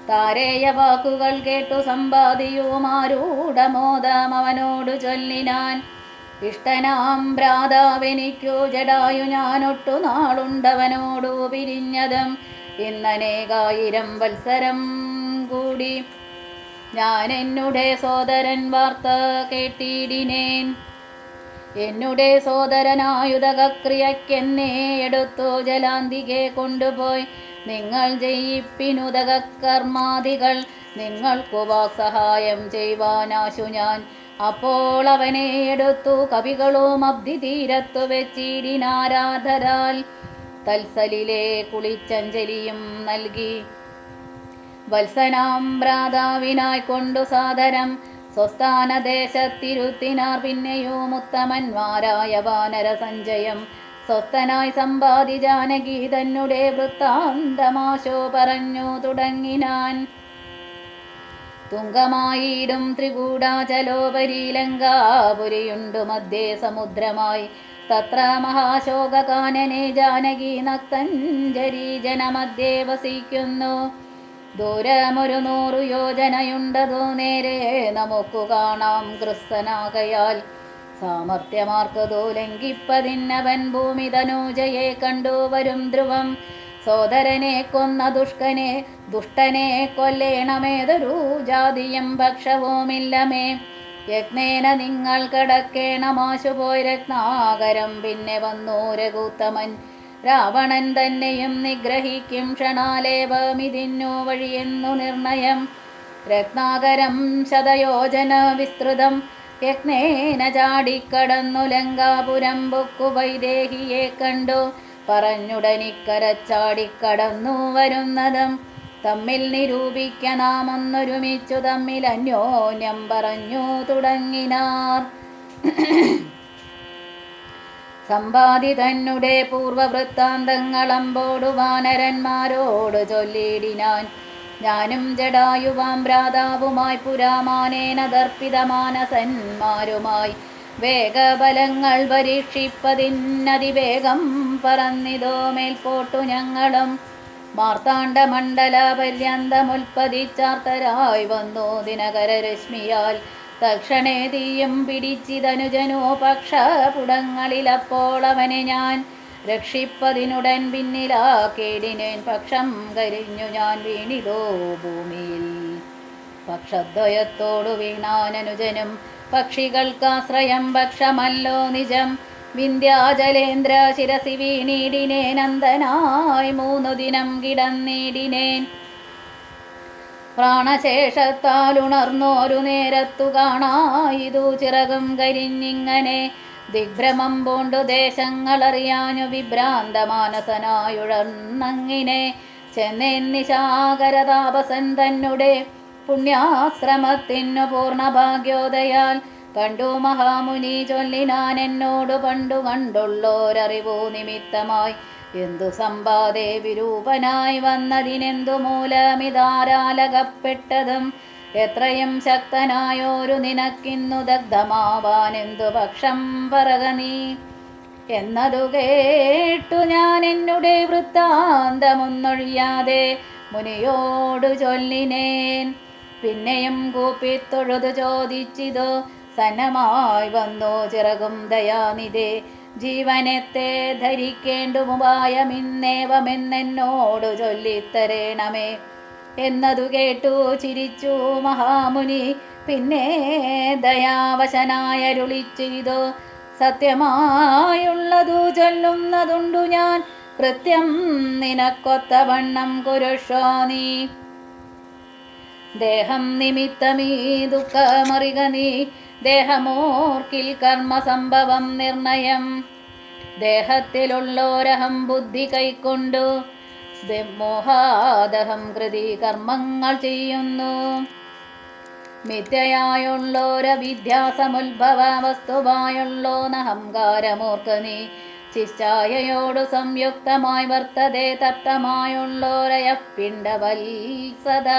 Speaker 1: താരേയ വാക്കുകൾ കേട്ടു സമ്പാദിയുമാരൂഢമോദം അവനോടു ചൊല്ലിനാൻ ഇഷ്ടനാം ഭ്രാതാവെനിക്കു ജടായു ഞാനൊട്ടു നാളുണ്ടവനോടു പിരിഞ്ഞതും ഇന്നനേകായിരം വത്സരം കൂടി ഞാൻ എന്നുടെ സോദരൻ വാർത്ത കേട്ടിടിനേൻ എന്നുടെ സോദരനായുധക്രിയക്കെന്നെ എടുത്തു ജലാന്തികെ കൊണ്ടുപോയി നിങ്ങൾ ജയിപ്പിനുദകർമാദികൾ നിങ്ങൾക്കു വാക്സഹായം ചെയ്യുവാനാശു ഞാൻ അപ്പോൾ അവനെ എടുത്തു കവികളും അബ്ധി തീരത്തു വെച്ചിടിനാരാധരാൽ തൽസലിലെ കുളിച്ചഞ്ജലിയും നൽകി വത്സനാം ഭ്രാതാവിനായി കൊണ്ടു സാദരം സ്വസ്ഥാനദേശത്തിരുത്തിനാർ പിന്നെയും ഉത്തമന്മാരായ വാനര സഞ്ജയം സ്വസ്ഥനായി സമ്പാദി ജാനകി തന്നെ വൃത്താന്തമാശോ പറഞ്ഞു തുടങ്ങിനാൻ തുങ്കമായിടും ത്രികൂടാചലോപരി ലങ്കാപുരിയുണ്ടു മധ്യേ സമുദ്രമായി തത്ര മഹാശോകാനനെ ജാനകി നക്തഞ്ജരി ജനമധ്യേ വസിക്കുന്നു ദൂരമൊരു 100 യോജനയുണ്ടതു നേരെ നമുക്കു കാണാം ക്രിസ്തനാകയാൽ സാമർത്ഥ്യമാർക്കതു ലംഘിപ്പതിന്നവൻ ഭൂമി തനൂജയെ കണ്ടുവരും ധ്രുവം സോദരനെ കൊന്ന ദുഷ്ടനെ കൊല്ലേണമേതൊരു ജാതിയും ഭക്ഷവുമില്ലമേ യജ്ഞേന നിങ്ങൾ കടക്കേണമാശുപോയി രത്നാകരം പിന്നെ വന്നു രഘുത്തമൻ രാവണൻ തന്നെയും നിഗ്രഹിക്കും ക്ഷണാലേവമിതിന്നു വഴിയെന്നു നിർണയം രത്നാകരം ശതയോജന വിസ്തൃതം യജ്ഞേന ചാടിക്കടന്നു ലങ്കാപുരം ബുക്കു വൈദേഹിയെ കണ്ടു പറഞ്ഞുടനിക്കരച്ചാടിക്കടന്നു വരുന്നതും തമ്മിൽ നിരൂപിക്ക നാം ഒന്നൊരുമിച്ചു തമ്മിൽ അന്യോന്യം പറഞ്ഞു തുടങ്ങിനാർ സമ്പാദി തന്നെ പൂർവവൃത്താന്തങ്ങളമ്പോടു വാനരന്മാരോട് ചൊല്ലിയിടിനാൻ. ഞാനും ജടായുവാം ഭ്രാതാവുമായി പുരാമാനേന ദർപ്പിതമാനസന്മാരുമായി വേഗബലങ്ങൾ പരീക്ഷിപ്പതിന്നതിവേഗം പറന്നിതോ മേൽപോട്ടു ഞങ്ങളും. മാർത്താണ്ഡമണ്ഡല പര്യന്തമുൽപ്പതിച്ചാർത്തരായി വന്നു ദിനകരരശ്മിയാൽ. തക്ഷണേ തീയും പിടിച്ചിതനുജനോ പക്ഷപുടങ്ങളിലപ്പോൾ അവനെ ഞാൻ രക്ഷിപ്പതിനുടൻ പിന്നിലാക്കേടിനേൻ. പക്ഷം കരിഞ്ഞു ഞാൻ വീണിതോ ഭൂമിയിൽ. പക്ഷദ്വയത്തോടു വീണാനനുജനും പക്ഷികൾക്കാശ്രയം പക്ഷമല്ലോ നിജം. വിന്ധ്യാചലേന്ദ്ര ശിരസി വീണിടിനേൻ. അന്തനായി 3 ദിനം കിടന്നിടിനേൻ. പ്രാണശേഷത്താൽ ഉണർന്നോരു നേരത്തു കാണായിതു ചിറകും കരിഞ്ഞിങ്ങനെ. ദിഗ്ഭ്രമം പൂണ്ടു ദേശങ്ങളറിയാഞ്ഞു വിഭ്രാന്ത മാനസനായുഴന്നങ്ങിനെ. ചെന്നേൻ നിശാകരതാപസൻ തന്നെ പുണ്യാശ്രമത്തിനു പൂർണ്ണഭാഗ്യോദയാൽ. കണ്ടു മഹാമുനി ചൊല്ലിനാൻ എന്നോടു പണ്ടു കണ്ടുള്ളോരറിവു നിമിത്തമായി. എന്തു സമ്പാദേ വിരൂപനായി വന്നതിനെന്തു മൂലമിതാരാലകപ്പെട്ടതും. എത്രയും ശക്തനായോരു നിനക്കിന്നു ദഗ്ധമാവാൻ എന്തു പക്ഷം പറക നീ. എന്നതു കേട്ടു ഞാൻ എന്നുടെ വൃത്താന്തമൊന്നൊഴിയാതെ മുനിയോടു ചൊല്ലിനേൻ. പിന്നെയും കൂപ്പിത്തൊഴുതു ചോദിച്ചിതോ സന്നമായി വന്നു ചിറകും ദയാനിധേ. ജീവനത്തെ ധരിക്കേണ്ടുമുപായമിന്നേവമെന്നോടു ചൊല്ലിത്തരേണമേ. എന്നതു കേട്ടു ചിരിച്ചു മഹാമുനി. പിന്നെ ദയാവശനായരുളിച്ചിതോ സത്യമായുള്ളതു ചൊല്ലുന്നതുണ്ടു ഞാൻ. കൃത്യം നിനക്കൊത്തവണ്ണം കുരുഷോ നീ. ദേഹം നിമിത്തമീ ദുഃഖമറിക നീ. ദേഹമോർക്കിൽ കർമ്മസംഭവം നിർണയം. ദേഹത്തിലുള്ളോരഹം ബുദ്ധി കൈക്കൊണ്ടു മോഹാദഹം കൃതി കർമ്മങ്ങൾ ചെയ്യുന്നു. മിഥ്യയായുള്ളോരവിദ്യാസമുത്ഭവ വസ്തുവായുള്ളോനഹംകാരമോർക്ക നീ. ചിശ്ചായയോടു സംയുക്തമായി വർത്തതേ തപ്തമായുള്ളോരയപ്പിണ്ടവത്സദ.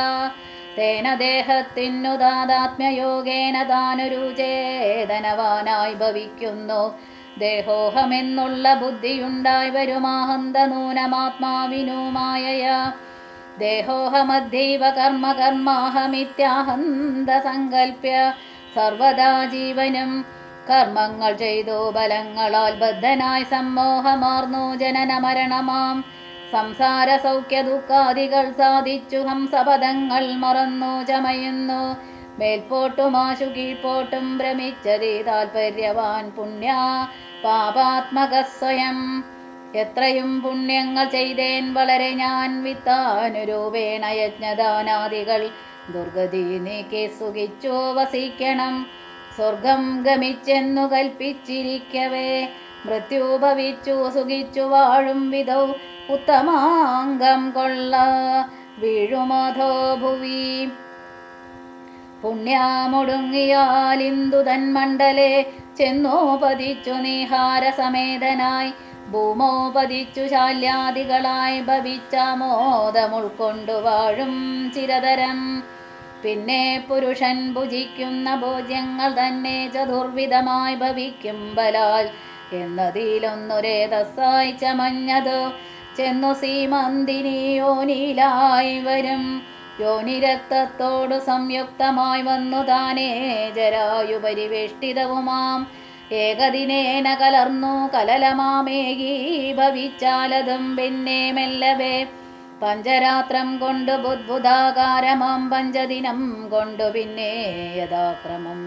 Speaker 1: തേന ദേഹത്തിനു താതാത്മ്യയോഗേന താനൊരു ചേതനവാനായി ഭവിക്കുന്നു. ദേഹോഹമെന്നുള്ള ബുദ്ധിയുണ്ടായി വരുമാഹന്ത നൂനമാത്മാവിനു മായയാ. ദേഹോഹമദ്ദൈവ കർമ്മ കർമാഹമിത്യാഹന്ത സങ്കൽപ്യ സർവദാ ജീവനും കർമ്മങ്ങൾ ചെയ്തു ബലങ്ങളാൽ ബദ്ധനായി സമ്മോഹമാർന്നു ജനന മരണമാം സംസാര സൗഖ്യ ദുഃഖാദികൾ സാധിച്ചു ഹംസപദങ്ങൾ മറന്നു ചമയുന്നു. മേൽപോട്ടുമാശു കീഴ്പോട്ടും ഭ്രമിച്ചതേ താൽപര്യവാൻ പുണ്യ പാപാത്മക സ്വയം. എത്രയും പുണ്യങ്ങൾ ചെയ്തേൻ വളരെ ഞാൻ വിത്താനുരൂപേണ യജ്ഞദാനാദികൾ. ദുർഗതി നീക്കി സുഖിച്ചു വസിക്കണം. സ്വർഗം ഗമിച്ചെന്നു കൽപ്പിച്ചിരിക്കവേ മൃത്യുഭവിച്ചു സുഖിച്ചു വാഴും വിധൗ. ഉത്തമാംഗം കൊള്ള വീഴുമധോ ഭുവി. പുണ്യമൊടുങ്ങിയാലിന്ദു തന്മണ്ഡലേ ചെന്നോ പതിച്ചു നീഹാരസമേതനായി. ഭൂമോ പതിച്ചു ശാല്യാദികളായി ഭവിച്ച മോദമുൾക്കൊണ്ടു വാഴും ചിരതരം. പിന്നെ പുരുഷൻ ഭുജിക്കുന്ന ഭോജ്യങ്ങൾ തന്നെ ചതുർവിധമായി ഭവിക്കും ബലാൽ. എന്നതിലൊന്നുരേതസ്സായി ചമഞ്ഞതോ ചെന്നു സീമന്തിനി യോനിയിലായി വരും. യോനിരക്തത്തോടു സംയുക്തമായി വന്നു താനേ ജരായു പരിവേഷ്ടിതവുമാം. ഏകദിനേന കലർന്നു കലലമാമേകി ഭവിച്ചാലതും പിന്നെ മെല്ലവേ. പഞ്ചരാത്രം കൊണ്ടു ബുദ്ബുധാകാരമാം പഞ്ചദിനം കൊണ്ടു പിന്നെ യഥാക്രമം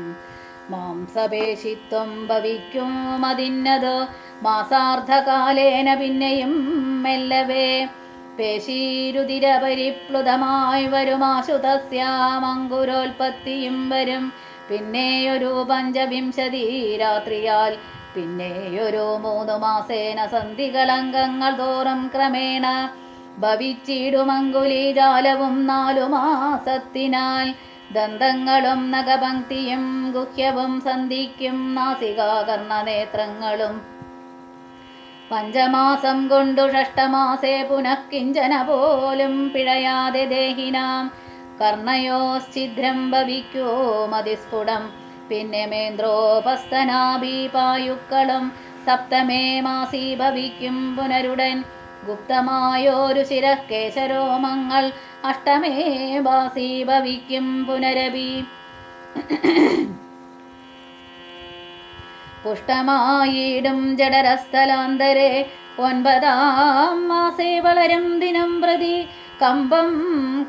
Speaker 1: മാംസപേശിത്വം ഭവിക്കും. അതിന്നതോ മാസാർദ്ധകാലേന പിന്നെയും മെല്ലവേ. പേശീരുതിര പരിപ്ലുതമായി വരുമാശുതസ്യാമങ്കുരോൽപത്തിയും വരും. പിന്നെയൊരു 5 രാത്രിയാൽ. പിന്നെയൊരു 3 മാസേന സന്ധികളംഗങ്ങൾ തോറും ക്രമേണ ഭവിച്ചിടുമങ്കുലീജാലവും 4 മാസത്തിനാൽ. ദന്തങ്ങളും നഖപങ്ക്തിയും ഗുഹ്യവും സന്ധിക്കും നാസികാകർണനേത്രങ്ങളും പഞ്ചമാസം കൊണ്ടു ഷഷ്ടമാസേ പുനഃ കിഞ്ചന പോലും പിഴയാതെ ദേഹിനാം കർണയോശ്ചിദ്രം ഭവിക്കോ മതിസ്ഫുടം പിന്നെ മേന്ദ്രോപസ്തനാഭിപായുക്കളും സപ്തമേ മാസി ഭവിക്കും പുനരുടൻ ഗുപ്തമായോരു ശിരക്കേശരോമങ്ങൾ അഷ്ടമേ വാസി ഭവിക്കും പുനരപി പുഷ്ടമായിടും ജഡരസ്ഥലാന്തരെ ഒൻപതാം മാസേ വളരും ദിനം പ്രതി കമ്പം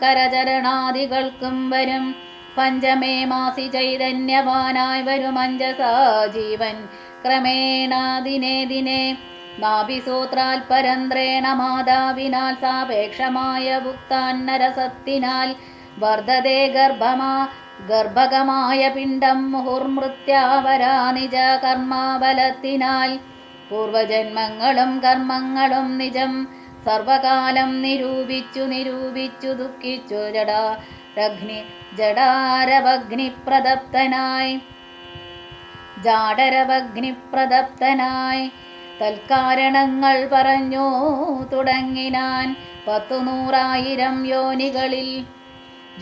Speaker 1: കരചരണാദികൾക്കും വരും പഞ്ചമേ മാസി ചൈതന്യവാനായി വരും അഞ്ജസാ ജീവൻ ക്രമേണ ദിനേ ദിനേ നാഭിസൂത്രാൽ പരന്ത്രേണ മാതാവിനാൽ സാപേക്ഷമായ ഭുക്താന്നരസത്തിനാൽ വർദ്ധതേ ഗർഭകമായ പിണ്ഡം മുഹുർമൃത്യാവരാ നിജ കർമ്മബലത്തിനാൽ പൂർവജന്മങ്ങളും കർമ്മങ്ങളും നിജം സർവകാലം നിരൂപിച്ചു ദുഃഖിച്ചു ജാഡരവഗ്നിപ്രദപ്തനായി തൽക്കാരണങ്ങൾ പറഞ്ഞു തുടങ്ങിനാൻ 100,000 യോനികളിൽ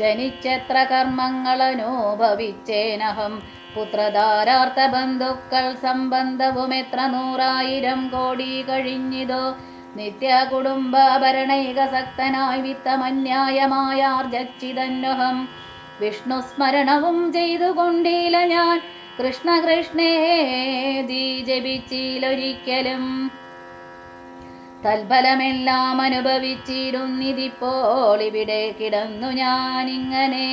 Speaker 1: ജനിച്ചെത്ര കർമ്മങ്ങളനുഭവിച്ചേനഹം പുത്രധാരാർത്ഥ ബന്ധുക്കൾ സംബന്ധവും എത്ര 100,000 കോടി കഴിഞ്ഞിതോ നിത്യ കുടുംബഭരണൈകസക്തനായി വിത്തമന്യായമായാർജിതന്വഹം വിഷ്ണു സ്മരണവും ചെയ്തുകൊണ്ടില്ല ഞാൻ കൃഷ്ണ കൃഷ്ണേതി ജപിച്ചിലൊരിക്കലും തൽഫലമെല്ലാം അനുഭവിച്ചിരുന്നിതിപ്പോൾ ഇവിടെ കിടന്നു ഞാനിങ്ങനെ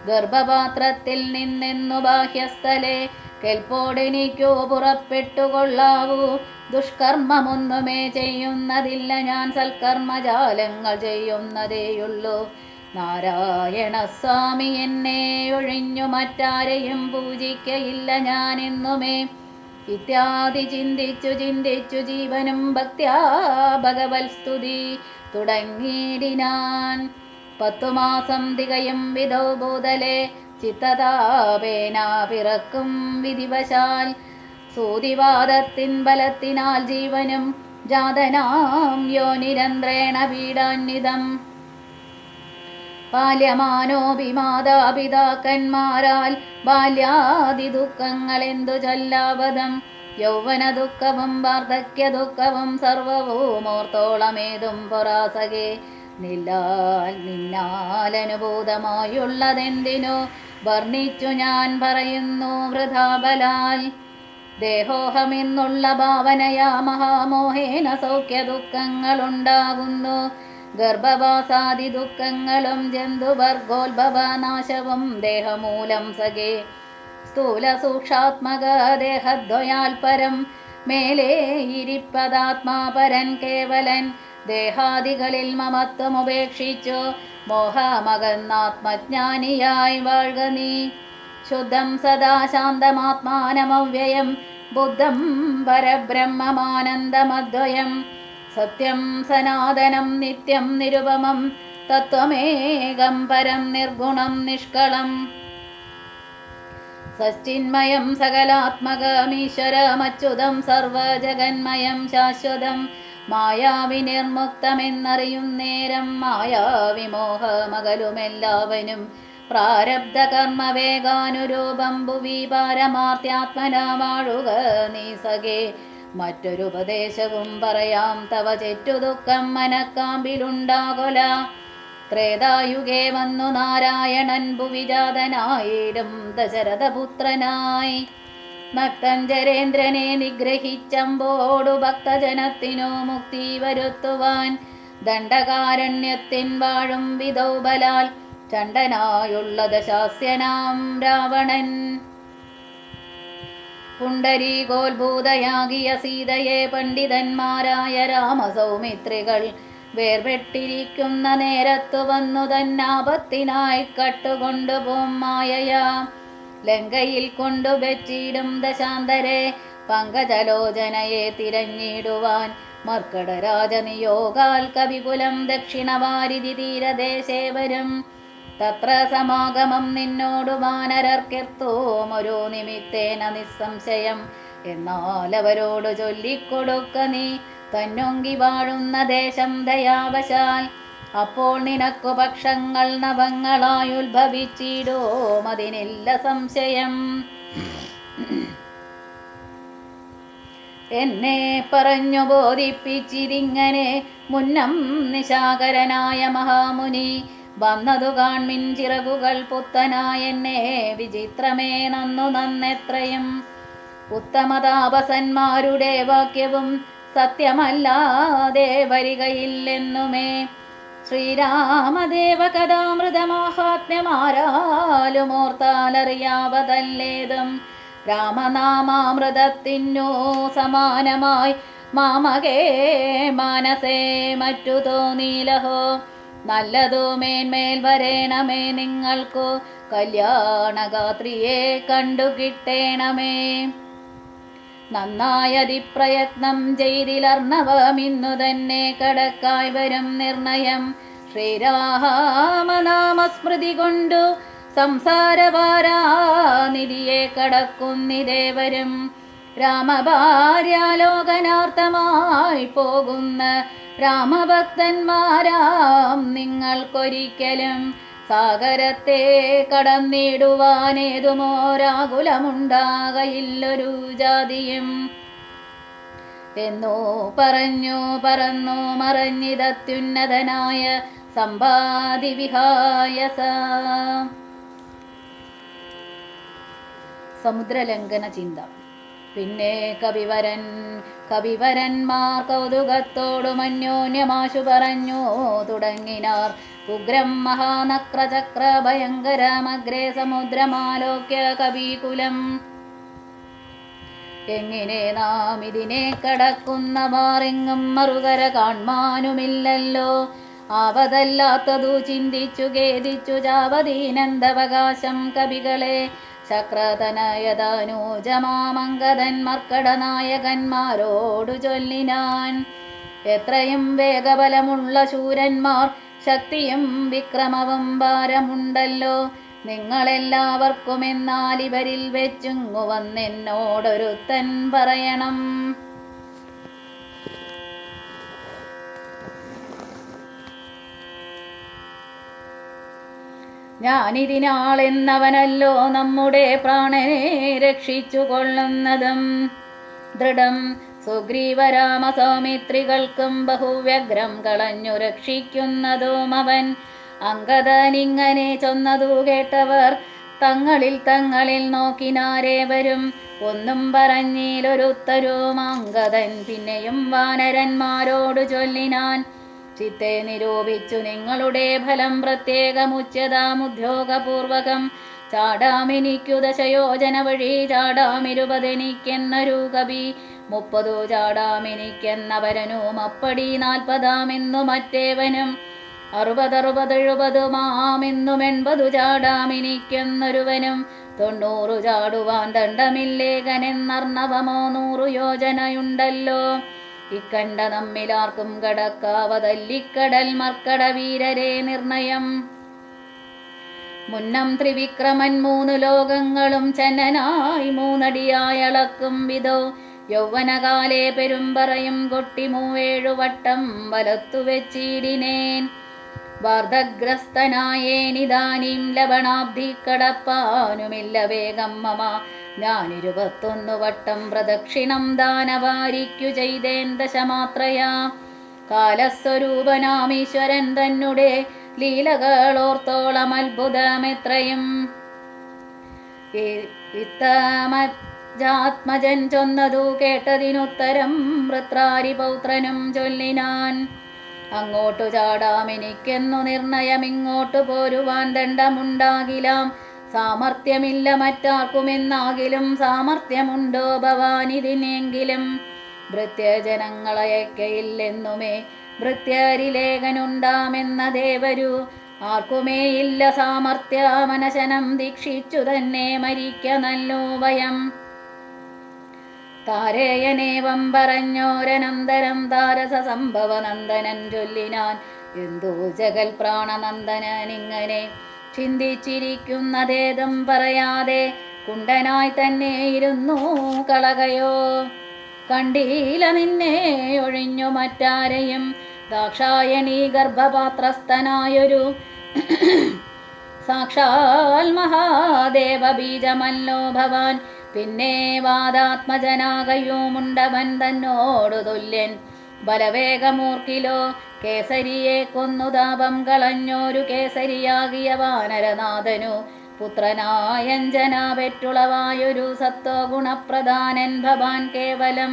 Speaker 1: ഗർഭപാത്രത്തിൽ നിന്നെന്നു ബാഹ്യസ്ഥലെ കെൽപ്പോടെനിക്കോ പുറപ്പെട്ടുകൊള്ളാവൂ ദുഷ്കർമ്മമൊന്നുമേ ചെയ്യുന്നതില്ല ഞാൻ സൽക്കർമ്മജാലങ്ങൾ ചെയ്യുന്നതേയുള്ളൂ നാരായണ സ്വാമി എന്നെ ഒഴിഞ്ഞു മറ്റാരെയും പൂജിക്കയില്ല ഞാൻ എന്നുമേ ഇത്യാദി ചിന്തിച്ചു ജീവനും ഭക്ത്യാ ഭഗവത് സ്തുതി തുടങ്ങിയിടിനാൻ 10 മാസം തികയും വിധൗ ഭൂതലെ ചിത്തതാപേന പിറക്കും വിധിവശാൽ സൂതിവാദത്തിൻ ബലത്തിനാൽ ജീവനും ജാതനാം യോനിരന്ത്രേണ പീഡാന്വിതം ബാല്യമാനോപി മാതാപിതാക്കന്മാരാൽ ബാല്യാദി ദുഃഖങ്ങൾ എന്തു ചൊല്ലാവതം യൗവന ദുഃഖവും വാർദ്ധക്യ ദുഃഖവും സർവവും ഓർത്തോളമേതും പൊറാസകെ നിന്നാലനുഭൂതമായുള്ളതെന്തിനു വർണ്ണിച്ചു ഞാൻ പറയുന്നു വൃഥാബലാൽ ദേഹോഹമെന്നുള്ള ഭാവനയാ മഹാമോഹേന സൗഖ്യ ദുഃഖങ്ങളുണ്ടാകുന്നു ഗർഭവാസാദി ദുഃഖങ്ങളും ജന്തുവർഗോത്ഭവനാശവും ദേഹമൂലം സഖേ സ്ഥൂല സൂക്ഷാത്മക ദേഹദ്വയാൽ പരം മേലേ ഇരിപ്പതാത്മാപരൻ കേവലൻ ദേഹാദികളിൽ മമത്വം ഉപേക്ഷിച്ചു മോഹമകന്നാത്മജ്ഞാനിയായി വാഴ്ക നീ ശുദ്ധം സദാ ശാന്തമാത്മാനമവ്യയം ബുദ്ധം പരബ്രഹ്മമാനന്ദമദ്വയം സത്യം സനാതനം നിത്യം നിരുപമം തത്വമേകം പരം നിർഗുണം നിഷ്കളം സച്ചിന്മയം സകലാത്മകമീശ്വരമച്യുതം സർവജഗന്മയം ശാശ്വതം മായാവിനിർമുക്തമെന്നറിയുന്നേരം മായാവിമോഹമകലുമെല്ലാവനും പ്രാരബ്ധ കർമ്മവേഗാനുരൂപം ഭുവി പാരമാർത്യാത്മനാ വാഴുക നീ സഖേ മറ്റൊരു ഉപദേശവും പറയാം തവ ചെറ്റു ദുഃഖം മനക്കാമ്പിലുണ്ടാകൊല ത്രേതായുഗേ വന്നു നാരായണൻ ഭുവിജാതനായിടും ദശരഥപുത്രനായി നക്തഞ്ചരേന്ദ്രനെ നിഗ്രഹിച്ചമ്പോടു ഭക്തജനത്തിനു മുക്തി വരുത്തുവാൻ ദണ്ഡകാരണ്യത്തിൻ വാഴും വിധൗബലാൽ ചണ്ഡനായുള്ള ദശാസ്യനാം രാവണൻ പുണ്ടരീകോത്ഭൂതയാകിയ സീതയെ പണ്ഡിതന്മാരായ രാമസൗമിത്രികൾ വേർപെട്ടിരിക്കുന്ന നേരത്തു വന്നു തന്നാപത്തിനായി കട്ടുകൊണ്ടുപോം മായയാ ലങ്കയിൽ കൊണ്ടുവച്ചിടും ദശാന്തരെ പങ്കജലോചനയെ തിരഞ്ഞിടുവാൻ മർക്കടരാജനിയോഗാൽ കവികുലം ദക്ഷിണവാരിധി തീരദേശേവരും തത്ര സമാഗമം നിന്നോടു വാനരർക്കെർത്തോം ഒരു നിമിത്തേന നിസ്സംശയം എന്നാൽ അവരോട് ചൊല്ലിക്കൊടുക്ക നീ തന്നൊങ്കി വാഴുന്ന ദേശം ദയാവശാൽ. അപ്പോൾ നിനക്കു പക്ഷങ്ങൾ നവങ്ങളായി ഉത്ഭവിച്ചിടും, അതിനില്ല സംശയം. എന്നെ പറഞ്ഞു ബോധിപ്പിച്ചിരിങ്ങനെ മുന്നം നിശാകരനായ മഹാമുനി. വന്നതു കാൺമിൻ ചിറകുകൾ പുത്തനായെന്നെ, വിചിത്രമേ നന്നു നന്നെത്രയും. ഉത്തമതാപസന്മാരുടെ വാക്യവും സത്യമല്ലാതെ വരികയില്ലെന്നുമേ. ശ്രീരാമദേവ കഥാമൃതമാഹാത്മ്യമാരാലുമോർത്താലറിയാവതല്ലേതും. രാമനാമാമൃതത്തിനു സമാനമായി മാമകേ മനസേ മറ്റു തോന്നീലഹോ. നല്ലതു മേന്മേൽ വരേണമേ നിങ്ങൾക്കു, കല്യാണഗാത്രിയെ കണ്ടു കിട്ടേണമേ. നന്നായതിപ്രയത്നം ചെയ്തിലർണവമിന്നു തന്നെ കടക്കായി വരും നിർണയം. ശ്രീരാമനാമസ്മൃതി കൊണ്ടു സംസാരവാരാനിധിയെ കടക്കുന്നിതേവരും. രാമഭാര്യാലോകനാർത്ഥമായി പോകുന്ന രാമഭക്തന്മാരാം നിങ്ങൾക്കൊരിക്കലും സാഗരത്തെ കടന്നിടുവാനേതുമോരാകുലമുണ്ടാകയില്ലൊരു ജാതിയും. എന്നോ പറഞ്ഞു പറന്നു മറഞ്ഞിതത്യുന്നതനായ സമ്പാദി വിഹായസ. സമുദ്രലംഘന ചിന്ത. പിന്നെ കവിവരന്മാർ കൗതുകത്തോടു അന്യോന്യമാശു പറഞ്ഞു തുടങ്ങിനാർ. ഉഗ്രം മഹാനക്രചക്ര ഭയങ്കരമഗ്രേ സമുദ്രമാലോക്യ കവികുലം. എങ്ങനെ നാം ഇതിനെ കടക്കുന്നവാറെങ്ങും മറുകര കാൺമാനുമില്ലല്ലോ. ആവതല്ലാത്തതു ചിന്തിച്ചു ഖേദിച്ചു ജാവതീനന്ദവകാശം കവികളെ. ശക്രതനയതനൂജമാമംഗതൻ മർക്കടനായകന്മാരോടു ചൊല്ലിനാൻ. എത്രയും വേഗബലമുള്ള ശൂരന്മാർ, ശക്തിയും വിക്രമവും ഭാരമുണ്ടല്ലോ നിങ്ങളെല്ലാവർക്കും. എന്നാൽ ഇവരിൽ വെച്ചുങ്ങു വന്നെന്നോടൊരുത്തൻ പറയണം. ഞാനിതിനാളെന്നവനല്ലോ നമ്മുടെ പ്രാണനെ രക്ഷിച്ചു കൊള്ളുന്നതും. ദൃഢം സുഗ്രീവരാമസൗമിത്രികൾക്കും ബഹുവ്യഗ്രം കളഞ്ഞു രക്ഷിക്കുന്നതും അവൻ. അങ്കദനിങ്ങനെ ചൊന്നതു കേട്ടവർ തങ്ങളിൽ നോക്കിനാരേവരും. ഒന്നും പറഞ്ഞിലൊരുത്തരും. അങ്കദൻ പിന്നെയും വാനരന്മാരോടു ചൊല്ലിനാൻ. ചിത്തെ നിരൂപിച്ചു നിങ്ങളുടെ ഫലം പ്രത്യേകമുച്യതാമുദ്യോഗപൂർവകം. ചാടാമെനിക്കു ദശയോജന വഴി, ചാടാമിരുപതെനിക്കെന്നൊരു കവി. 30 ചാടാമെനിക്കെന്നവരനും അപ്പടി 40 മറ്റേവനും. 60 70 മാമെന്നും 80 ചാടാമെനിക്കെന്നൊരുവനും. 90 ചാടുവാൻ ദണ്ഡമില്ലേകനെന്നർണവമോ 100 യോജനയുണ്ടല്ലോ. ഇക്കണ്ട നമ്മിലാർക്കും കടക്കാവതല്ലിക്കടൽ മർക്കട വീരരെ നിർണയം. മുന്നം ത്രിവിക്രമൻ 3 ലോകങ്ങളും ചന്നനായി 3 അടിയായളക്കും വിധോ. യൗവനകാലേ പെരുമ്പറയും കൊട്ടി 7 വട്ടം വലത്തു വെച്ചിടിനേൻ. വാർദ്ധഗ്രസ്തനായേനിതാനീം ലവണാബ്ധി കടപ്പാനുമില്ല വേഗം മമ. ഞാൻ 21 വട്ടം പ്രദക്ഷിണം ദാനവാരിക്കു ചെയ്തേൻ ദശമാത്രയാ. കാലസ്വരൂപനാമീശ്വരൻ തന്നെ ലീലകളോർത്തോളം അത്ഭുതമെത്രയും. ഇത്തമജാത്മജൻ ചൊന്നതു കേട്ടതിനുത്തരം വൃത്രാരിപൗത്രനും ചൊല്ലിനാൻ. അങ്ങോട്ടു ചാടാമെനിക്കെന്നു നിർണയം, ഇങ്ങോട്ടു പോരുവാൻ ദണ്ഡമുണ്ടാകിലാം. സാമർഥ്യമില്ല മറ്റാർക്കുമെന്നാകിലും സാമർഥ്യമുണ്ടോ ഭവാനിതിനെങ്കിലും. ഭൃത്യജനങ്ങളയക്കയില്ലെന്നുമേ ഭൃത്യരിലേഖനുണ്ടാമെന്നതേവരു. ആർക്കുമേ ഇല്ല സാമർഥ്യ മനശനം ദീക്ഷിച്ചു തന്നെ മരിക്ക നല്ലോ ഭയം. താരേയനേവം പറഞ്ഞോരനന്തരം താരസ സംഭവനന്ദനൻ ചൊല്ലിനാൻ. എന്തോ ജഗൽ പ്രാണനന്ദനൻ ഇങ്ങനെ ചിന്തിച്ചിരിക്കുന്നതേതും പറയാതെ കുണ്ടനായി തന്നെ ഇരുന്നു കളകയോ. കണ്ടീല നിന്നെ ഒഴിഞ്ഞു മറ്റാരെയും, ദാക്ഷായണി ഗർഭപാത്രസ്ഥനായൊരു സാക്ഷാൽ മഹാദേവ ബീജമല്ലോ ഭവാൻ. പിന്നെ വാദാത്മജനാകയുമുണ്ടവൻ തന്നോടു തുല്യൻ. ബലവേഗമൂർക്കിലോ കേസരിയെ കൊന്നു താപം കളഞ്ഞോരു കേസരിയാകിയ വാനരനാഥനു പുത്രനായഞ്ജന പെറ്റുളവായൊരു സത്വ ഗുണപ്രധാനൻ ഭവാൻ കേവലം.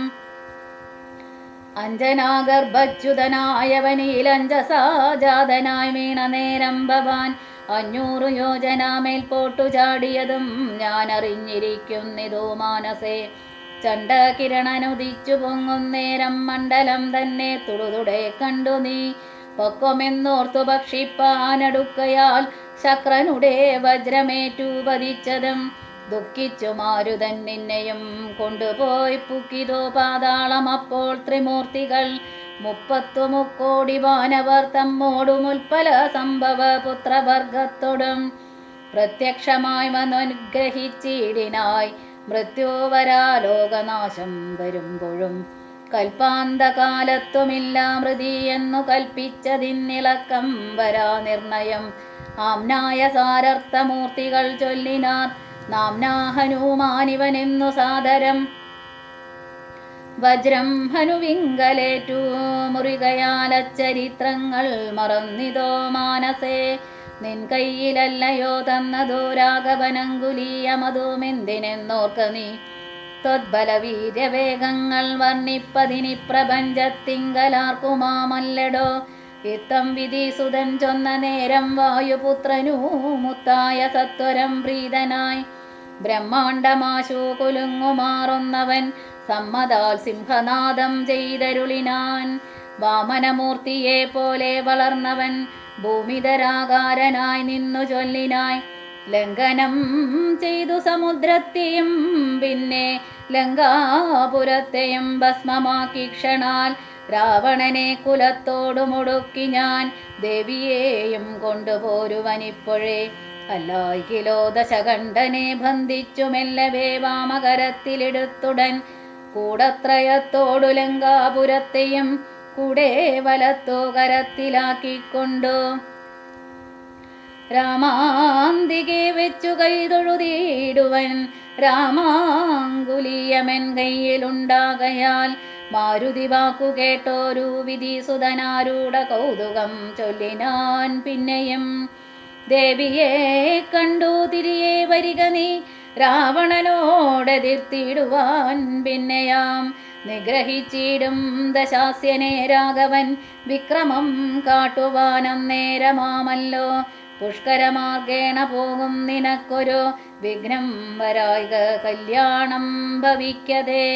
Speaker 1: അഞ്ജനാഗർഭച്യുതനായവനിലഞ്ജസാജാതനായി വീണ നേരം ഭവാൻ 500 യോജന മേൽപോട്ടു ചാടിയതും ഞാനറിഞ്ഞിരിക്കുന്നിതു മാനസേ. ചണ്ഡകിരണനുദിച്ചു പൊങ്ങുന്നേരം മണ്ഡലം തന്നെ തുടുതുടെ കണ്ടു നീ. പൊക്കമെന്നോർത്തു ഭക്ഷിപ്പാനടുക്കയാൽ ശക്രനുടെ വജ്രമേറ്റു പതിച്ചതും ദുഃഖിച്ചു മാരുതൻ നിന്നെയും കൊണ്ടുപോയി പുക്കിതോ പാതാളം. അപ്പോൾ ത്രിമൂർത്തികൾ 30 മുക്കോടി വാനവർ തമ്മോടും ഉൽപ്പല സംഭവ പുത്രവർഗത്തോടും പ്രത്യക്ഷമായി വന്നനുഗ്രഹിച്ചിടിനായി. മൃത്യുവരാ ലോകനാശം വരുമ്പോഴും കൽപ്പാന്തകാലത്തുമില്ല മൃതി എന്നു കൽപ്പിച്ചതിന്നിളക്കം വരാ നിർണയം. ആംനായ സാരർത്ഥമൂർത്തികൾ ചൊല്ലിനാർ നാംനാ ഹനുമാനിവനെന്നു സാദരം. വജ്രം ഹനുവിങ്കലേറ്റു മുറികയാലച്ചരിത്രങ്ങൾ മറന്നിതോ മാനസേ. നിൻ കയ്യിലല്ലയോ തന്നതോ രാഘവനങ്കുലീയമതുമെന്തിനെന്നോർക്ക നീ. ത്വദ്ബലവീര്യവേഗങ്ങൾ വർണ്ണിപ്പതിനി പ്രപഞ്ചത്തിങ്കലാർക്കുമാമല്ലടോ. ഇത്തം വിധിസുതൻ ചൊന്ന നേരം വായുപുത്രനു മുത്തായ സത്വരം പ്രീതനായി ബ്രഹ്മാണ്ടമാശു കുലുങ്ങുമാറുന്നവൻ സമ്മതാൽ സിംഹനാദം ചെയ്തരുളിനാൻ. വാമനമൂർത്തിയെ പോലെ വളർന്നവൻ ഭൂമിധരാകാരനായി നിന്നു ചൊല്ലിനായി. ലംഘനം ചെയ്തു സമുദ്രത്തെയും പിന്നെ ലങ്കാപുരത്തെയും ഭസ്മമാക്കി ക്ഷണാൽ രാവണനെ കുലത്തോടു മുടുക്കി ഞാൻ. ദേവിയെയും കൊണ്ടുപോരുവനിപ്പോഴേ അല്ലായിക്കിലോ ദശകണ്ഠനെ ബന്ധിച്ചു മെല്ലവേ വാമകരത്തിലെടുത്തുടൻ. കൂടത്രയത്തോടു ലങ്കാപുരത്തെയും കൂടെ വലത്തോ കരത്തിലാക്കിക്കൊണ്ടു രാമാന്തികെ വെച്ചു കൈതൊഴുതിടുവൻ. രാമാങ്കുലീയമൻ കയ്യിലുണ്ടാകയാൽ മാരുതി വാക്കു കേട്ടോരു വിധിസുതനാരൂഢ കൗതുകം ചൊല്ലിനാൻ പിന്നെയും. ദേവിയെ കണ്ടു തിരികെ വരിക നീ രാവണനോടെതിർത്തിടുവാൻ. പിന്നെയാം നിഗ്രഹിച്ചിടും ദശാസ്യനെ രാഘവൻ വിക്രമം കാട്ടുവാനന്നേരമാമല്ലോ. പുഷ്കരമാർഗേണ പോകും നിനക്കൊരു വിഘ്നം വരായിക കല്യാണം ഭവിക്കതേ.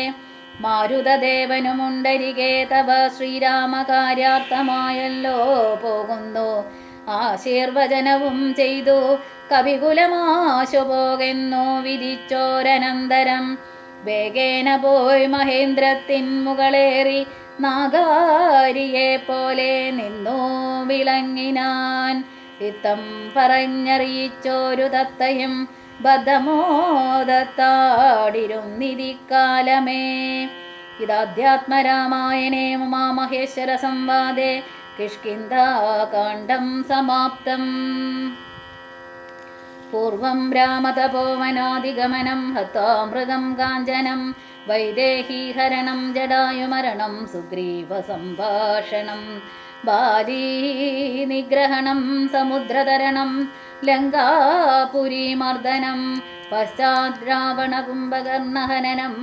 Speaker 1: മാരുതദേവനുമുണ്ടരികെ തവ ശ്രീരാമകാര്യാർത്ഥമായല്ലോ പോകുന്നു. ആശീർവചനവും ചെയ്തു കവികുലമാശു പോകെന്നു വിധിച്ചോരനന്തരം വേഗേന പോയി മഹേന്ദ്രത്തിൻ മുകളേറി നാഗാരിയെ പോലെ നിന്നു വിളങ്ങിനാൻ. ഇത്തം പറഞ്ഞറിയിച്ചോരു തത്തയും ബദ്ധമോദത്താടിരുന്നിരിക്കാലമേ. ഇതാധ്യാത്മരാമായണേ ഉമാമഹേശ്വര സംവാദേ കിഷ്കിന്ധാകാണ്ഡം സമാപ്തം. പൂർവം രാമതപോവനാദിഗമനം ഹത്വാമൃഗം കാഞ്ചനം വൈദേഹീഹരണം ജടായുമരണം സുഗ്രീവ സംഭാഷണം ബാലീ നിഗ്രഹണം സമുദ്രതരണം ലങ്കാപുരീമർദ്ദനം പശ്ചാത് രാവണകുംഭകർണഹനനം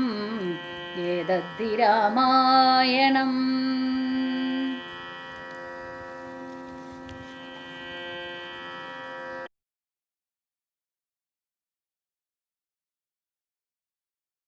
Speaker 1: ഏതദ്ധി രാമായണം.